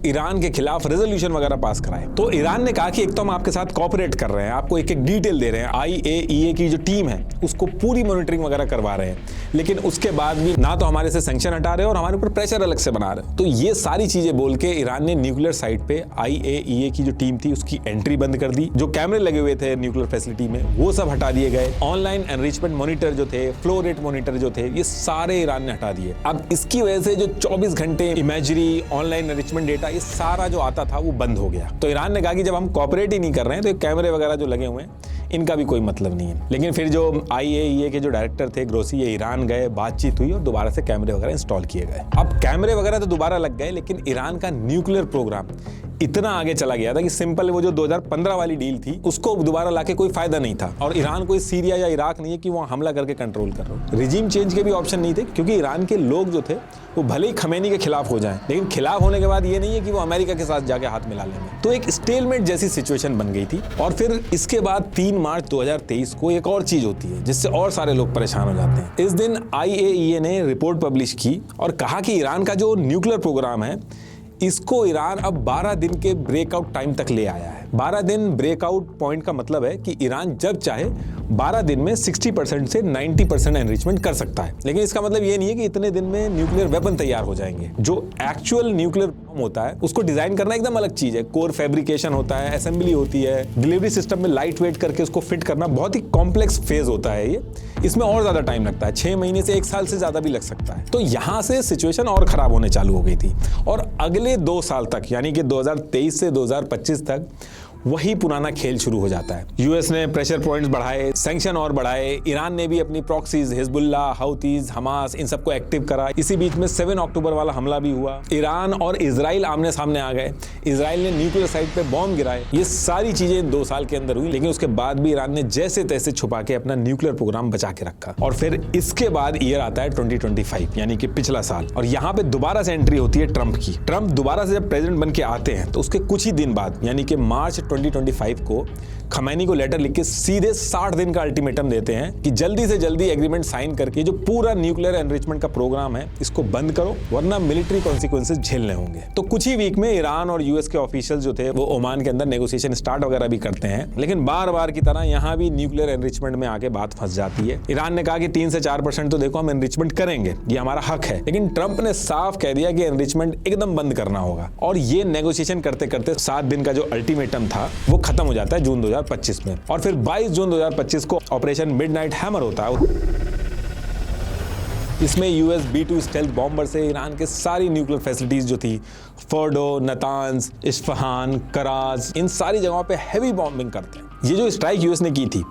ईरान के खिलाफ रेजोल्यूशन वगैरह पास कराए। तो ईरान ने कहा कि एक तो हम आपके साथ कोऑपरेट कर रहे हैं, आपको एक एक डिटेल दे रहे हैं, IAEA की जो टीम है उसको पूरी मॉनिटरिंग वगैरह करवा रहे हैं, लेकिन उसके बाद भी ना तो हमारे से सैंक्शन हटा रहे और हमारे ऊपर प्रेशर अलग से बना रहे। तो ये सारी चीजें बोल के ईरान ने न्यूक्लियर साइट पे IAEA की जो टीम थी उसकी एंट्री बंद कर दी, जो कैमरे लगे हुए थे न्यूक्लियर फैसिलिटी में वो सब हटा दिए गए, ऑनलाइन एनरिचमेंट मॉनिटर जो थे, फ्लो रेट मॉनिटर जो थे, ये सारे ईरान ने हटा दिए। अब इसकी वजह से जो 24 घंटे इमेजरी ऑनलाइन एनरिचमेंट डेटा ये सारा जो आता था वो बंद हो गया। तो ईरान ने कहा कि जब हम कोऑपरेट ही नहीं कर रहे हैं तो कैमरे वगैरह जो लगे हुए हैं इनका भी कोई मतलब नहीं है। लेकिन फिर जो IAEA के जो डायरेक्टर थे ग्रोसी, ये ईरान गए, बातचीत हुई और दोबारा से कैमरे वगैरह इंस्टॉल किए गए। अब कैमरे वगैरह तो दोबारा लग गए, लेकिन ईरान का न्यूक्लियर प्रोग्राम इतना आगे चला गया था कि सिंपल वो जो 2015 वाली डील थी उसको दोबारा लाके कोई फायदा नहीं था। और ईरान कोई सीरिया या इराक नहीं है कि वहां हमला करके कंट्रोल कर रहा हो। रिजीम चेंज के भी ऑप्शन नहीं थे क्योंकि ईरान के लोग जो थे वो भले ही खमेनी के खिलाफ हो जाएं, लेकिन खिलाफ होने के बाद ये नहीं है कि वो अमेरिका के साथ जाके हाथ मिला लेंगे। तो एक स्टेलमेट जैसी सिचुएशन बन गई थी। और फिर इसके बाद 3 मार्च 2023 को एक और चीज होती है जिससे और सारे लोग परेशान हो जाते हैं। इस दिन IAEA ने रिपोर्ट पब्लिश की और कहा कि ईरान का जो न्यूक्लियर प्रोग्राम है इसको ईरान अब 12 दिन के ब्रेकआउट टाइम तक ले आया है। 12 दिन ब्रेकआउट पॉइंट का मतलब है कि ईरान जब चाहे 12 दिन में 60% से 90% एनरिचमेंट कर सकता है। लेकिन इसका मतलब ये नहीं है कि इतने दिन में न्यूक्लियर वेपन तैयार हो जाएंगे। जो एक्चुअल न्यूक्लियर बम होता है उसको डिजाइन करना एकदम अलग चीज है। कोर फैब्रिकेशन होता है, असेंबली होती है, डिलीवरी सिस्टम में लाइट वेट करके उसको फिट करना बहुत ही कॉम्प्लेक्स फेज होता है। ये इसमें और ज्यादा टाइम लगता है, 6 महीने से 1 साल से ज्यादा भी लग सकता है। तो यहां से सिचुएशन और खराब होने चालू हो गई थी और अगले 2 साल तक यानी कि 2023 से 2025 तक वही पुराना खेल शुरू हो जाता है। यूएस ने प्रेशर पॉइंट्स बढ़ाए, सैंक्शन और बढ़ाए, ईरान ने भी अपनी प्रॉक्सीज हिजबुल्ला, हाउतीज, हमास इन सबको एक्टिव करा। इसी बीच में 7 अक्टूबर वाला हमला भी हुआ। ईरान और इजराइल आमने सामने आ गए, इजराइल ने न्यूक्लियर साइट पे बॉम्ब गिराए। ये सारी चीजें 2 साल के अंदर हुई, लेकिन उसके बाद भी ईरान ने जैसे तैसे छुपा के अपना न्यूक्लियर प्रोग्राम बचा के रखा। और फिर इसके बाद ईयर आता है 2025 यानी कि पिछला साल, और यहाँ पे दोबारा से एंट्री होती है ट्रंप की। ट्रंप दोबारा से जब प्रेसिडेंट बन के आते हैं तो उसके कुछ ही दिन बाद यानी कि मार्च 2025 को खमैनी को लेटर लिख के सीधे 60 दिन का अल्टीमेटम देते हैं कि जल्दी से जल्दी एग्रीमेंट साइन करके जो पूरा न्यूक्लियर एनरिचमेंट का प्रोग्राम है इसको बंद करो, वरना मिलिट्री कॉन्सिक्वेंसेस झेलने होंगे। तो कुछ ही वीक में ईरान और यूएस के ऑफिशियल जो थे वो ओमान के अंदर नेगोशिएशन स्टार्ट वगैरह भी करते हैं, लेकिन बार बार की तरह यहाँ भी न्यूक्लियर एनरिचमेंट में आके बात फंस जाती है। ईरान ने कहा कि 3 से 4% तो देखो हम एनरिचमेंट करेंगे, ये हमारा हक है, लेकिन ट्रंप ने साफ कह दिया कि एनरिचमेंट एकदम बंद करना होगा। और ये नेगोशिएशन करते करते 7 दिन का जो अल्टीमेटम था वो खत्म हो जाता है जून 2025 में। और फिर 22 जून 2025 को ऑपरेशन मिडनाइट हैमर होता है। इसमें US B-2 स्टेल्थ बॉम्बर से ईरान के सारी न्यूक्लियर फैसिलिटीज जो थी, फोर्डो, नतांज, इस्फहान, कराज, इन सारी जगहों पे हैवी बॉम्बिंग करते हैं। ये जो स्ट्राइक यूएस ने की थी,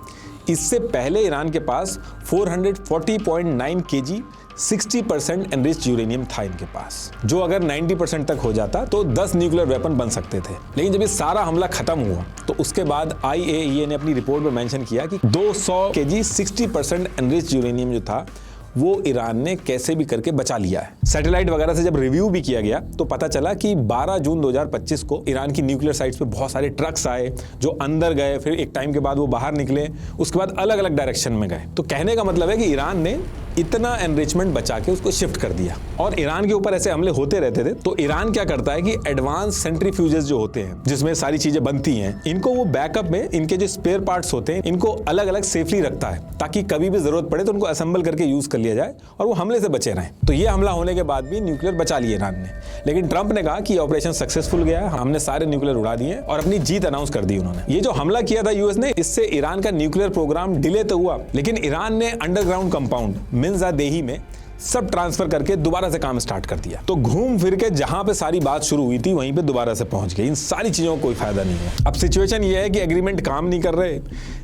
इससे पहले ईरान के पास 440.9 kg 60% एनरिच्ड यूरेनियम था इनके पास, जो अगर 90% तक हो जाता तो 10 न्यूक्लियर वेपन बन सकते थे। लेकिन जब ये सारा हमला खत्म हुआ तो उसके बाद IAEA ने अपनी रिपोर्ट में मेंशन किया कि 200 kg 60% एनरिच्ड यूरेनियम जो था वो ईरान ने कैसे भी करके बचा लिया है। सैटेलाइट वगैरह से जब रिव्यू भी किया गया तो पता चला कि 12 जून 2025 को ईरान की न्यूक्लियर साइट्स पे बहुत सारे ट्रक्स आए जो अंदर गए, फिर एक टाइम के बाद वो बाहर निकले, उसके बाद अलग अलग डायरेक्शन में गए। तो कहने का मतलब है कि ईरान ने इतना एनरिचमेंट बचा के उसको शिफ्ट कर दिया। और ईरान के ऊपर ऐसे हमले होते रहते थे तो ईरान क्या करता है कि एडवांस सेंट्रीफ्यूजेस जो होते हैं जिसमें सारी चीजें बनती हैं, इनको वो बैकअप में इनके जो स्पेयर पार्ट्स होते हैं इनको अलग अलग सेफली रखता है ताकि कभी भी जरूरत पड़े तो उनको असेंबल करके यूज कर लिया जाए और वो हमले से बचे रहें। तो ये हमला होने के बाद भी न्यूक्लियर बचा लिया ईरान ने, लेकिन ट्रंप ने कहा कि ऑपरेशन सक्सेसफुल गया, हमने सारे न्यूक्लियर उड़ा दिए और अपनी जीत अनाउंस कर दी उन्होंने। ये जो हमला किया था यूएस ने, इससे ईरान का न्यूक्लियर प्रोग्राम डिले तो हुआ, लेकिन ईरान ने अंडरग्राउंड कंपाउंड मिन्जादेही में सब ट्रांसफर करके दोबारा से काम स्टार्ट कर दिया। तो घूम फिर के जहां पे सारी बात शुरू हुई थी वहीं पे दोबारा से पहुंच गई। इन सारी चीजों को कोई फायदा नहीं हुआ। अब सिचुएशन ये है कि एग्रीमेंट काम नहीं कर रहे,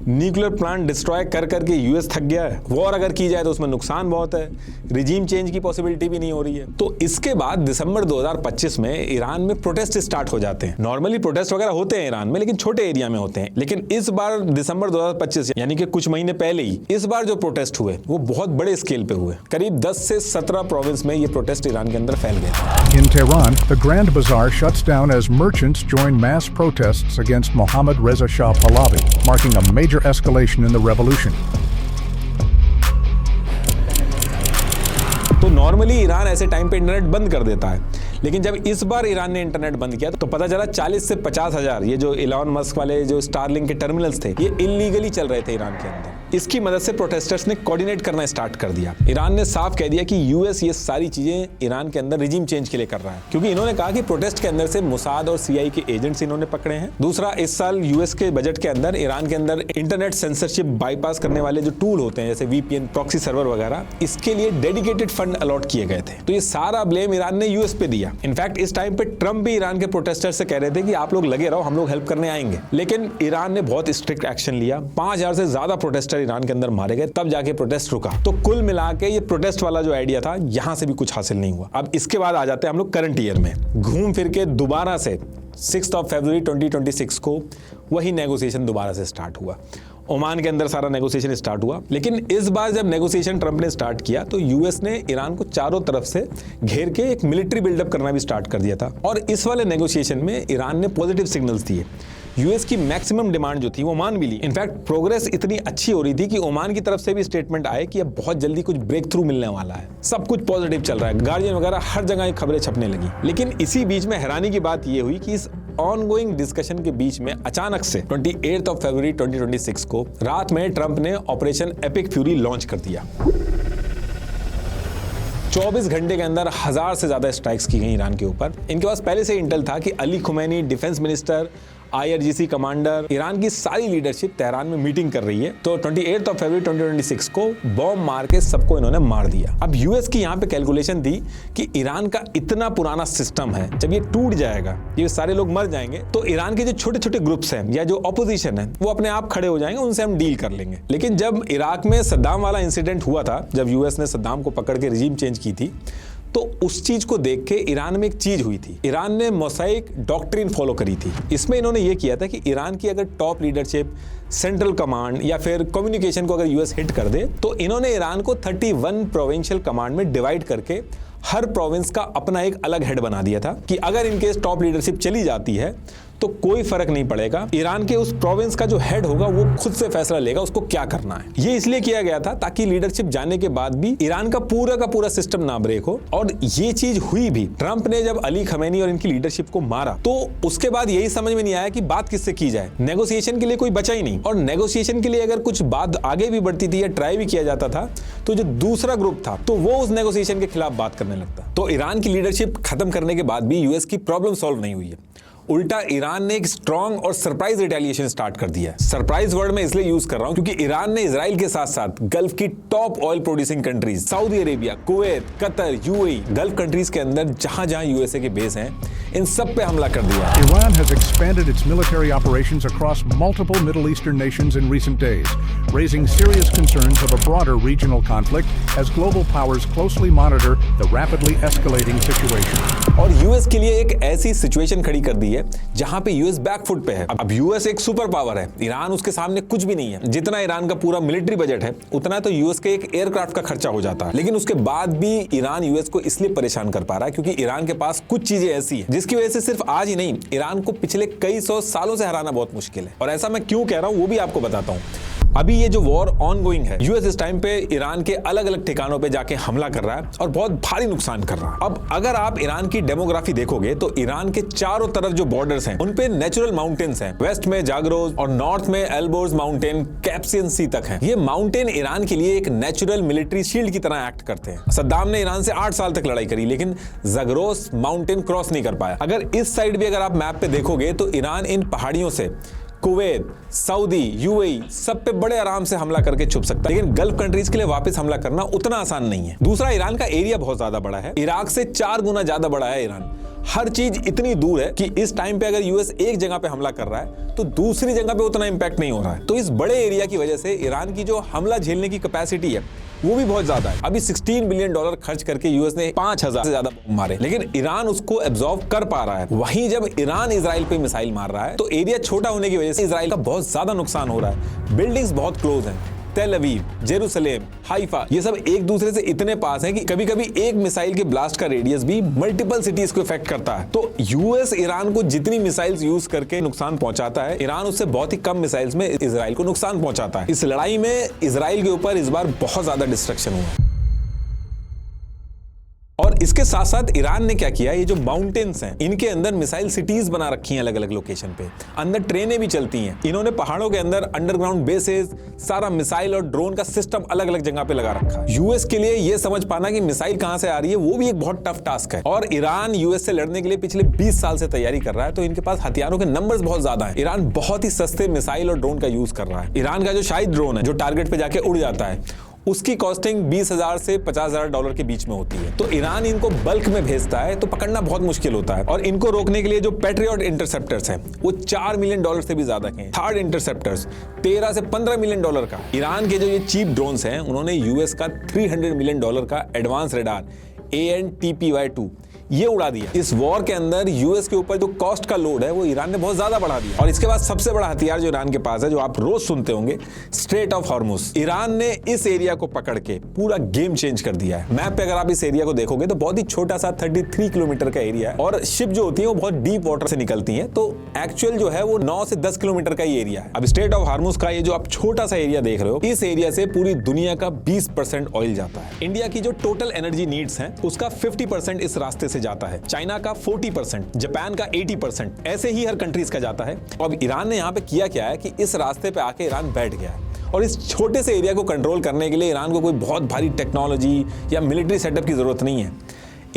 न्यूक्लियर प्लांट डिस्ट्रॉय कर करके यूएस थक गया है, वॉर अगर की जाए तो उसमें नुकसान बहुत है, रिजीम चेंज की पॉसिबिलिटी भी नहीं हो रही है। तो इसके बाद दिसंबर 2025 में ईरान में प्रोटेस्ट स्टार्ट हो जाते हैं। नॉर्मली प्रोटेस्ट वगैरह होते हैं ईरान में, लेकिन छोटे एरिया में होते हैं, लेकिन इस बार दिसंबर 2025 यानी कि कुछ महीने पहले ही इस बार जो प्रोटेस्ट हुए वो बहुत बड़े स्केल पे हुए। करीब 10 से 17 प्रोविंस में ये प्रोटेस्ट ईरान के अंदर फैल गए। In Tehran, the Grand Bazaar shuts down as merchants join mass protests against Mohammad Reza Shah Pahlavi, marking a major escalation in the revolution. तो नॉर्मली ईरान ऐसे टाइम पे इंटरनेट बंद कर देता है, लेकिन जब इस बार ईरान ने इंटरनेट बंद किया तो पता चला 40 से 50 हजार ये जो इलॉन मस्क वाले जो स्टारलिंक के टर्मिनल्स थे ये इलीगली चल रहे थे ईरान के अंदर। इसकी मदद से प्रोटेस्टर्स ने कोऑर्डिनेट करना स्टार्ट कर दिया। ईरान ने साफ कह दिया कि यूएस ये सारी चीजें ईरान के अंदर रिजीम चेंज के लिए कर रहा है, क्योंकि इन्होंने कहा कि प्रोटेस्ट के अंदर से मोसाद और सीआई के एजेंट्स इन्होंने पकड़े हैं। दूसरा, इस साल यूएस के बजट के अंदर ईरान के अंदर इंटरनेट सेंसरशिप बाईपास करने वाले जो टूल होते हैं जैसे वीपीएन, प्रॉक्सी सर्वर वगैरह, इसके लिए डेडिकेटेड फंड अलॉट किए गए थे। तो ये सारा ब्लेम ईरान ने यूएस पे दिया। इनफैक्ट इस टाइम पे ट्रंप भी ईरान के प्रोटेस्टर से कह रहे थे कि आप लोग लगे रहो, हम लोग हेल्प करने आएंगे, लेकिन ईरान ने बहुत स्ट्रिक्ट एक्शन लिया। 5000 से ज्यादा प्रोटेस्टर ईरान के अंदर मारे गए, तब जाके प्रोटेस्ट रुका। तो कुल मिला के ये प्रोटेस्ट वाला जो आइडिया था यहां से भी कुछ हासिल नहीं हुआ। अब इसके बाद आ जाते हैं हम लोग करंट ईयर में। घूम फिर के दोबारा से 6 फरवरी 2026 को वही नेगोशिएशन दोबारा से स्टार्ट हुआ। ओमान के अंदर सारा नेगोशिएशन स्टार्ट हुआ, लेकिन इस बार जब नेगोशिएशन ट्रंप ने स्टार्ट किया तो यूएस ने ईरान को चारों तरफ से घेर के एक मिलिट्री बिल्डअप करना भी स्टार्ट कर दिया था। और इस वाले नेगोशिएशन में ईरान ने पॉजिटिव सिग्नल्स दिए। यूएस की मैक्सिमम डिमांड जो थी वो ओमान भी ली। इनफैक्ट प्रोग्रेस इतनी अच्छी हो रही थी कि ओमान की तरफ से भी स्टेटमेंट आए कि अब बहुत जल्दी कुछ ब्रेक थ्रू मिलने वाला है, सब कुछ पॉजिटिव चल रहा है, गार्डियन वगैरह हर जगह ये खबरें छपने लगी। लेकिन इसी बीच में हैरानी की बात ये हुई कि इस ऑनगोइंग डिस्कशन के बीच में अचानक से 28 फरवरी 2026 को रात में ट्रंप ने ऑपरेशन एपिक फ्यूरी लॉन्च कर दिया। 24 घंटे के अंदर 1000 से ज्यादा स्ट्राइक्स की गई ईरान के ऊपर। इनके पास पहले से इंटेल था कि Ali Khomeini, defence minister, IRGC commander, Iran की सारी लीडरशिप तेहरान में मीटिंग कर रही है। तो 28 फरवरी 2026 को बॉम्ब मार के सबको इन्होंने मार दिया। अब यूएस की यहाँ पे कैलकुलेशन थी कि ईरान का इतना पुराना सिस्टम है, जब ये टूट जाएगा, ये सारे लोग मर जाएंगे, तो ईरान के जो छोटे छोटे ग्रुप्स हैं या जो ऑपोजिशन है वो अपने आप खड़े हो जाएंगे, उनसे हम डील कर लेंगे। लेकिन जब इराक में सद्दाम वाला इंसिडेंट हुआ था, जब यूएस ने सद्दाम को पकड़ के रिजीम चेंज की थी, तो उस चीज को देख के ईरान में एक चीज हुई थी। ईरान ने मोसाइक डॉक्ट्रिन फॉलो करी थी। इसमें इन्होंने ये किया था कि ईरान की अगर टॉप लीडरशिप, सेंट्रल कमांड या फिर कम्युनिकेशन को अगर यूएस हिट कर दे, तो इन्होंने ईरान को 31 प्रोविंशियल कमांड में डिवाइड करके हर प्रोविंस का अपना एक अलग हेड बना दिया था कि अगर इनकेस टॉप लीडरशिप चली जाती है तो कोई फर्क नहीं पड़ेगा, ईरान के उस प्रोविंस का जो हेड होगा वो खुद से फैसला लेगा उसको क्या करना है। ये इसलिए किया गया था ताकि लीडरशिप जाने के बाद भी ईरान का पूरा सिस्टम ना ब्रेक हो। और ये चीज हुई भी। ट्रंप ने जब अली खमैनी और इनकी लीडरशिप को मारा तो उसके बाद यही समझ में नहीं आया कि बात किससे की जाए। नेगोशिएशन के लिए कोई बचा ही नहीं, और नेगोशिएशन के लिए अगर कुछ बात आगे भी बढ़ती थी या ट्राई भी किया जाता था तो जो दूसरा ग्रुप था तो वो उस नेगोशिएशन के खिलाफ बात करने लगता। तो ईरान की लीडरशिप खत्म करने के बाद भी यूएस की प्रॉब्लम सॉल्व नहीं हुई है। उल्टा ईरान ने एक स्ट्रॉन्ग और सरप्राइज रिटेलिएशन स्टार्ट कर दिया है। सरप्राइज वर्ड में इसलिए यूज कर रहा हूं क्योंकि ईरान ने इजराइल के साथ साथ गल्फ की top oil producing countries Saudi Arabia, Kuwait, Qatar, UAE, gulf countries के अंदर जहां जहां यूएसए के बेस हैं, इन सब पे हमला कर दिया। Iran has expanded its military operations across multiple Middle Eastern nations in recent days, raising serious concerns of a broader regional conflict as global powers closely monitor the rapidly escalating situation. और US के लिए एक ऐसी situation खड़ी कर दी है जहां पे यूएस बैकफुट पे है। अब यूएस एक सुपर पावर है, ईरान उसके सामने कुछ भी नहीं है। जितना ईरान का पूरा मिलिट्री बजट है उतना तो यूएस के एक एयरक्राफ्ट का खर्चा हो जाता है। लेकिन उसके बाद भी ईरान यूएस को इसलिए परेशान कर पा रहा है क्योंकि ईरान के पास कुछ चीजें ऐसी है जिसकी वजह से सिर्फ आज ही नहीं, ईरान को पिछले कई 100 सालों से हराना बहुत मुश्किल है। और ऐसा मैं क्यों कह रहा हूं वो भी आपको बताता हूं। अभी ये जो वॉर ऑन गोइंग है, यूएस इस टाइम पे ईरान के अलग अलग ठिकानों पे जाके हमला कर रहा है और बहुत भारी नुकसान कर रहा है। अब अगर आप ईरान की डेमोग्राफी देखोगे तो ईरान के चारों तरफ जो बॉर्डर्स हैं उन पे नेचुरल माउंटेन्स हैं। वेस्ट में जागरोस और नॉर्थ में एल्बोर्स माउंटेन कैप्सियन सी तक है। ये माउंटेन ईरान के लिए एक नेचुरल मिलिट्री शील्ड की तरह एक्ट करते हैं। सद्दाम ने ईरान से 8 साल तक लड़ाई करी लेकिन जागरोस माउंटेन क्रॉस नहीं कर पाया। अगर इस साइड भी अगर आप मैप पे देखोगे तो ईरान इन पहाड़ियों से कुवैत, सऊदी, यूएई सब पे बड़े आराम से हमला करके छुप सकता है, लेकिन गल्फ कंट्रीज के लिए वापस हमला करना उतना आसान नहीं है। दूसरा, ईरान का एरिया बहुत ज्यादा बड़ा है। इराक से 4 गुना ज्यादा बड़ा है ईरान। हर चीज इतनी दूर है कि इस टाइम पे अगर यूएस एक जगह पे हमला कर रहा है तो दूसरी जगह पे उतना इंपैक्ट नहीं हो रहा है। तो इस बड़े एरिया की वजह से ईरान की जो हमला झेलने की कैपेसिटी है वो भी बहुत ज्यादा है। अभी $16 बिलियन खर्च करके यूएस ने 5000 से ज्यादा बम मारे, लेकिन ईरान उसको एब्जॉर्ब कर पा रहा है। वहीं जब ईरान इजराइल पे मिसाइल मार रहा है तो एरिया छोटा होने की वजह से इजराइल का बहुत ज्यादा नुकसान हो रहा है। बिल्डिंग्स बहुत क्लोज हैं। तेल अवीव, जेरूसलेम, हाइफा, ये सब एक दूसरे से इतने पास हैं कि कभी-कभी एक मिसाइल के ब्लास्ट का रेडियस भी मल्टीपल सिटीज को इफेक्ट करता है। तो यूएस ईरान को जितनी मिसाइल्स यूज करके नुकसान पहुंचाता है, ईरान उससे बहुत ही कम मिसाइल्स में इजराइल को नुकसान पहुंचाता है। इस लड़ाई में इजराइल के ऊपर इस बार बहुत ज्यादा डिस्ट्रक्शन हुआ। और इसके साथ साथ ईरान ने क्या किया, ये जो माउंटेन्स हैं इनके अंदर मिसाइल सिटीज बना रखी हैं अलग अलग लोकेशन पे। अंदर ट्रेनें भी चलती हैं। इन्होंने पहाड़ों के अंदर अंडरग्राउंड बेसेस, सारा मिसाइल और ड्रोन का सिस्टम अलग अलग जगह पे लगा रखा है। यूएस के लिए ये समझ पाना कि मिसाइल कहां से आ रही है वो भी एक बहुत टफ टास्क है। और ईरान यूएस से लड़ने के लिए पिछले 20 साल से तैयारी कर रहा है, तो इनके पास हथियारों के नंबर्स बहुत ज्यादा है। ईरान बहुत ही सस्ते मिसाइल और ड्रोन का यूज कर रहा है। ईरान का जो शाहिद ड्रोन है जो टारगेट पे जाके उड़ जाता है, उसकी कॉस्टिंग $20,000 से $50,000 के बीच में होती है। तो ईरान इनको बल्क में भेजता है तो पकड़ना बहुत मुश्किल होता है। और इनको रोकने के लिए जो पैट्रियट इंटरसेप्टर्स हैं वो $4 मिलियन से भी ज्यादा के हैं। थर्ड इंटरसेप्टर्स $13 से $15 मिलियन का। ईरान के जो ये चीप ड्रोन्स हैं उन्होंने यूएस का $300 मिलियन का एडवांस रेडार AN/TPY-2 ये उड़ा दिया। इस वॉर के अंदर यूएस के ऊपर जो कॉस्ट का लोड है वो ईरान ने बहुत ज्यादा बढ़ा दिया। और इसके बाद सबसे बड़ा हथियार जो ईरान के पास है, जो आप रोज सुनते होंगे, स्ट्रेट ऑफ हॉर्मुज। ईरान ने इस एरिया को पकड़ के पूरा गेम चेंज कर दिया है। मैप पे अगर आप इस एरिया को देखोगे तो बहुत ही छोटा सा 33 किलोमीटर का एरिया है और शिप जो होती है वो बहुत डीप वाटर से निकलती है। तो एक्चुअल जो है वो 9 से 10 किलोमीटर का ही एरिया है। अब स्ट्रेट ऑफ हॉर्मुज का ये जो आप छोटा सा एरिया देख रहे हो, इस एरिया से पूरी दुनिया का 20% ऑयल जाता है। इंडिया की जो टोटल एनर्जी नीड्स है उसका 50% इस रास्ते से जाता है। चाइना का 40%, जापान का 80%, ऐसे ही हर कंट्रीज का जाता है। अब ईरान ने यहाँ पे किया क्या है कि इस रास्ते पे आके ईरान बैठ गया है और इस छोटे से एरिया को कंट्रोल करने के लिए ईरान को कोई बहुत भारी टेक्नोलॉजी या मिलिट्री सेटअप की जरूरत नहीं है।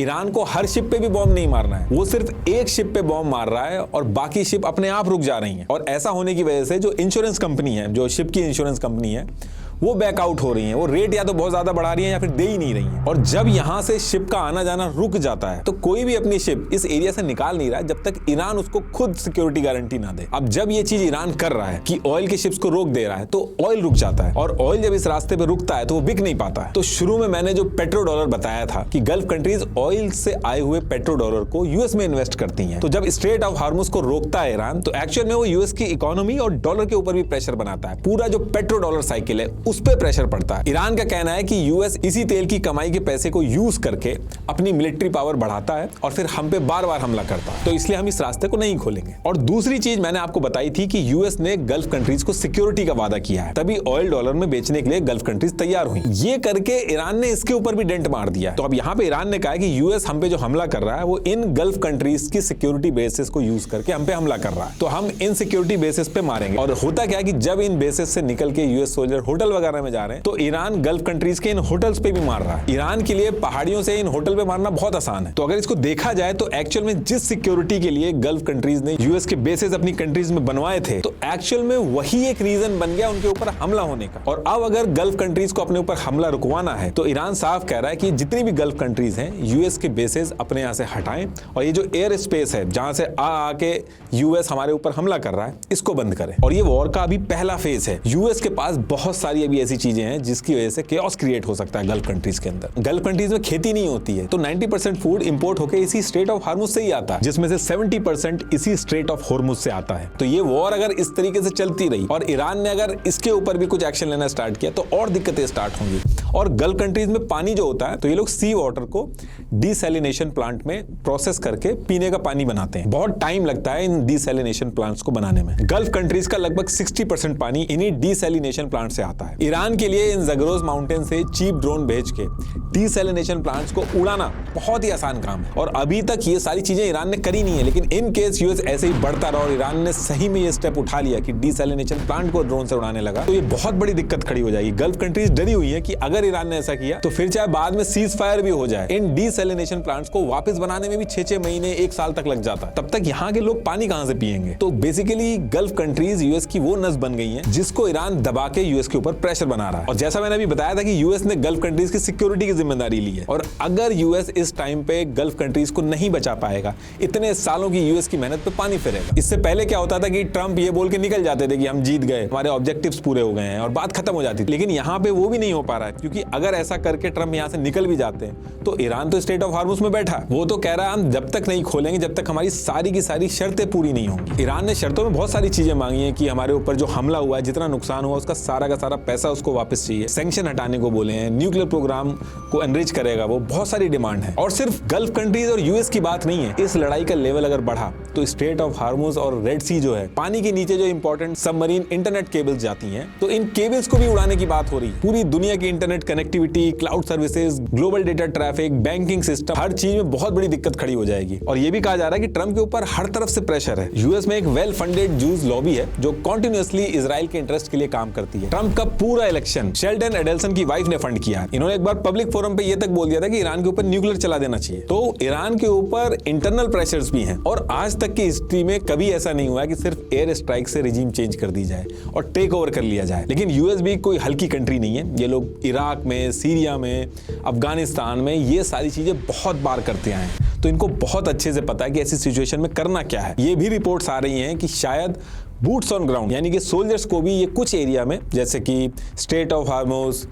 ईरान को हर शिप पे भी बॉम्ब नहीं मारना है, वो सिर्फ एक शिप पे बॉम्ब मार रहा है और बाकी शिप अपने आप रुक जा रही हैं। और ऐसा होने की वजह से जो इंश्योरेंस कंपनी है, जो शिप की इंश्योरेंस कंपनी है, वो बैकआउट हो रही हैं। वो रेट या तो बहुत ज्यादा बढ़ा रही हैं या फिर दे ही नहीं रही हैं। और जब यहां से शिप का आना जाना रुक जाता है तो कोई भी अपनी शिप इस एरिया से निकाल नहीं रहा है जब तक ईरान उसको खुद सिक्योरिटी गारंटी ना दे। अब जब ये चीज ईरान कर रहा है कि ऑयल के शिप्स को रोक दे रहा है तो ऑयल रुक जाता है। और ऑयल जब इस रास्ते पे रुकता है तो वो बिक नहीं पाता है। तो शुरू में मैंने जो पेट्रो डॉलर बताया था कि गल्फ कंट्रीज ऑयल से आए हुए पेट्रो डॉलर को यूएस में इन्वेस्ट करती हैं। तो जब स्ट्रेट ऑफ हॉर्मुज को रोकता है ईरान तो एक्चुअल में वो यूएस की इकोनॉमी और डॉलर के ऊपर भी प्रेशर बनाता है। पूरा जो पेट्रो डॉलर साइकिल है उस पर प्रेशर पड़ता है। ईरान का कहना है कि यूएस इसी तेल की कमाई के पैसे को यूज करके अपनी मिलिट्री पावर बढ़ाता है और फिर हम पे बार-बार हमला करता है। तो इसलिए हम इस रास्ते को नहीं खोलेंगे। और दूसरी चीज मैंने आपको बताई थी कि यूएस ने गल्फ कंट्रीज को सिक्योरिटी का वादा किया है, तभी ऑयल डॉलर में बेचने के लिए गल्फ कंट्रीज तैयार हुई। ये करके ईरान ने इसके ऊपर भी डेंट मार दिया। तो अब यहाँ पे ईरान ने कहा कि यूएस हम पे जो हमला कर रहा है वो इन गल्फ कंट्रीज की सिक्योरिटी बेसिस को यूज करके हम पे हमला कर रहा है, तो हम इन सिक्योरिटी बेसिस पे मारेंगे। और होता क्या है कि जब इन बेसिस से निकल के यूएस सोल्जर होटल वगैरह में जा रहे हैं तो ईरान गल्फ कंट्रीज के इन होटल्स पे भी मार रहा है। ईरान के लिए पहाड़ियों से इन होटल पे मारना बहुत आसान है। तो अगर इसको देखा जाए तो एक्चुअल में जिस सिक्योरिटी के लिए गल्फ कंट्रीज ने यूएस के बेसिस अपनी कंट्रीज में बनवाए थे, तो एक्चुअल में वही एक रीजन बन गया उनके ऊपर हमला होने का। और अब अगर गल्फ कंट्रीज को अपने ऊपर हमला रुकवाना है तो ईरान साफ कह रहा है कि जितनी भी गल्फ कंट्रीज हैं यूएस के बेसिस अपने यहां से हटाएं और ये जो एयर स्पेस है जहां से आके यूएस हमारे ऊपर हमला कर रहा है इसको बंद करें। और ये वॉर का अभी पहला फेज है। यूएस के पास बहुत सारी अभी ऐसी चीजें हैं जिसकी वजह से केओस क्रिएट हो सकता है गल्फ कंट्रीज के अंदर। गल्फ कंट्रीज में खेती नहीं होती है तो 90% फूड इंपोर्ट होकर इसी स्ट्रेट ऑफ हॉर्मुज से ही आता है, जिसमें से 70% इसी स्ट्रेट ऑफ हॉर्मुज से आता है। तो ये वॉर अगर इस तरीके से चलती रही और ईरान ने अगर इसके ऊपर भी कुछ एक्शन लेना स्टार्ट किया तो और दिक्कतें स्टार्ट होंगी। और गल्फ कंट्रीज में पानी जो होता है तो ये लोग सी वाटर को डिसैलिनेशन प्लांट में प्रोसेस करके पीने का पानी बनाते हैं। बहुत टाइम लगता है इन डिसैलिनेशन प्लांट्स को बनाने में। गल्फ कंट्रीज का लगभग 60% पानी इन्हीं डिसैलिनेशन प्लांट से आता है। ईरान के लिए इन ज़गरोस माउंटेन से चीप ड्रोन भेज के डिसैलिनेशन प्लांट्स को उड़ाना बहुत ही आसान काम है और अभी तक ये सारी चीजें ईरान ने करी नहीं है। लेकिन इन केस यूएस ऐसे ही बढ़ता रहा और ईरान ने सही में ये स्टेप उठा लिया कि डिसैलिनेशन प्लांट को ड्रोन से उड़ाने लगा तो ये बहुत बड़ी दिक्कत खड़ी हो जाएगी। गल्फ कंट्रीज डरी हुई है कि अगर ईरान ने ऐसा किया तो फिर चाहे बाद में सीज फायर भी हो जाए, इन डिसैलिनेशन प्लांट्स को वापस बनाने में भी 6-6 महीने 1 साल तक लग जाता है। तब तक यहाँ के लोग पानी कहां से पिएंगे? तो बेसिकली गल्फ कंट्रीज यूएस की वो नस बन गई है जिसको ईरान दबा के यूएस के ऊपर प्रेशर बना रहा है। और जैसा मैंने अभी बताया था कि यूएस ने गल्फ कंट्रीज की सिक्योरिटी की जिम्मेदारी ली है और अगर यूएस इस टाइम पे गल्फ कंट्रीज को नहीं बचा पाएगा, इतने सालों की यूएस की मेहनत पे पानी फिरेगा। इससे पहले क्या होता था कि ट्रंप ये बोल के निकल जाते थे कि हम जीत गए, हमारे ऑब्जेक्टिव्स पूरे हो गए हैं और बात खत्म हो जाती थी। लेकिन यहाँ पे वो भी नहीं हो पा रहा है क्योंकि अगर ऐसा करके ट्रंप यहाँ से निकल भी जाते हैं तो ईरान तो स्ट्रेट ऑफ हार्मुज में बैठा है। वो तो कह रहा है हम जब तक नहीं खोलेंगे जब तक हमारी सारी की सारी शर्तें पूरी नहीं होंगी। ईरान ने शर्तों में बहुत सारी चीजें मांगी हैं कि हमारे ऊपर जो हमला हुआ है, जितना नुकसान हुआ, उसका सारा का सारा पैसा उसको वापस चाहिए, सैंक्शन हटाने को बोले हैं, न्यूक्लियर प्रोग्राम को एनरिच करेगा, वो बहुत सारी डिमांड है। और सिर्फ गल्फ कंट्रीज और यूएस की बात नहीं है, इस लड़ाई का लेवल अगर बढ़ा तो स्ट्रेट ऑफ हार्मुज और रेड सी जो है, पानी के नीचे जो इंपॉर्टेंट सबमरीन इंटरनेट केबल्स जाती हैं, तो इन केबल्स को भी उड़ाने की बात हो रही है। पूरी दुनिया की internet connectivity, cloud services, global data traffic, banking system, हर चीज में बहुत बड़ी दिक्कत खड़ी हो जाएगी। और ये भी कहा जा रहा है कि ट्रंप के ऊपर हर तरफ से प्रेशर है। यूएस में एक वेल फंडेड जूस लॉबी है जो कॉन्टिन्यूअसली इजराइल के इंटरेस्ट के लिए काम करती है। ट्रंप का पूरा इलेक्शन शेल्डन एडेल्सन की वाइफ ने फंड किया। इन्होंने एक बार पब्लिक फोरम पे ये तक बोल दिया था कि ईरान के ऊपर न्यूक्लियर चला देना चाहिए। तो ईरान के ऊपर इंटरनल प्रेशर्स भी हैं और आज तक की हिस्ट्री में कभी ऐसा नहीं हुआ कि सिर्फ एयर स्ट्राइक से रिजीम चेंज कर दी जाए और टेक ओवर कर लिया जाए। लेकिन यूएस भी कोई हल्की कंट्री नहीं है। ये लोग इराक में, सीरिया में, अफगानिस्तान में ये सारी चीजें बहुत बार करते आए हैं, तो इनको बहुत अच्छे से पता है कि ऐसी सिचुएशन में करना क्या है। ये भी रिपोर्ट्स आ रही हैं कि शायद बूट्स ऑन ग्राउंड यानी कि सोल्जर्स को भी ये कुछ एरिया में, जैसे कि स्ट्रेट ऑफ हार्मुज,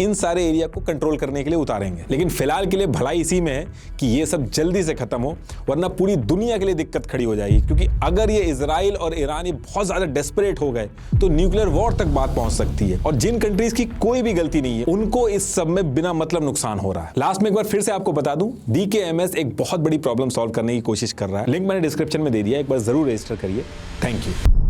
इन सारे एरिया को कंट्रोल करने के लिए उतारेंगे। लेकिन फिलहाल के लिए भलाई इसी में है कि ये सब जल्दी से खत्म हो, वरना पूरी दुनिया के लिए दिक्कत खड़ी हो जाएगी। क्योंकि अगर ये इजराइल और ईरान ये बहुत ज्यादा डेस्परेट हो गए तो न्यूक्लियर वॉर तक बात पहुंच सकती है और जिन कंट्रीज की कोई भी गलती नहीं है उनको इस सब में बिना मतलब नुकसान हो रहा है। लास्ट में एक बार फिर से आपको बता दूं, DKMS एक बहुत बड़ी प्रॉब्लम सॉल्व करने की कोशिश कर रहा है। लिंक मैंने डिस्क्रिप्शन में दे दिया, एक बार जरूर रजिस्टर करिए। Thank you.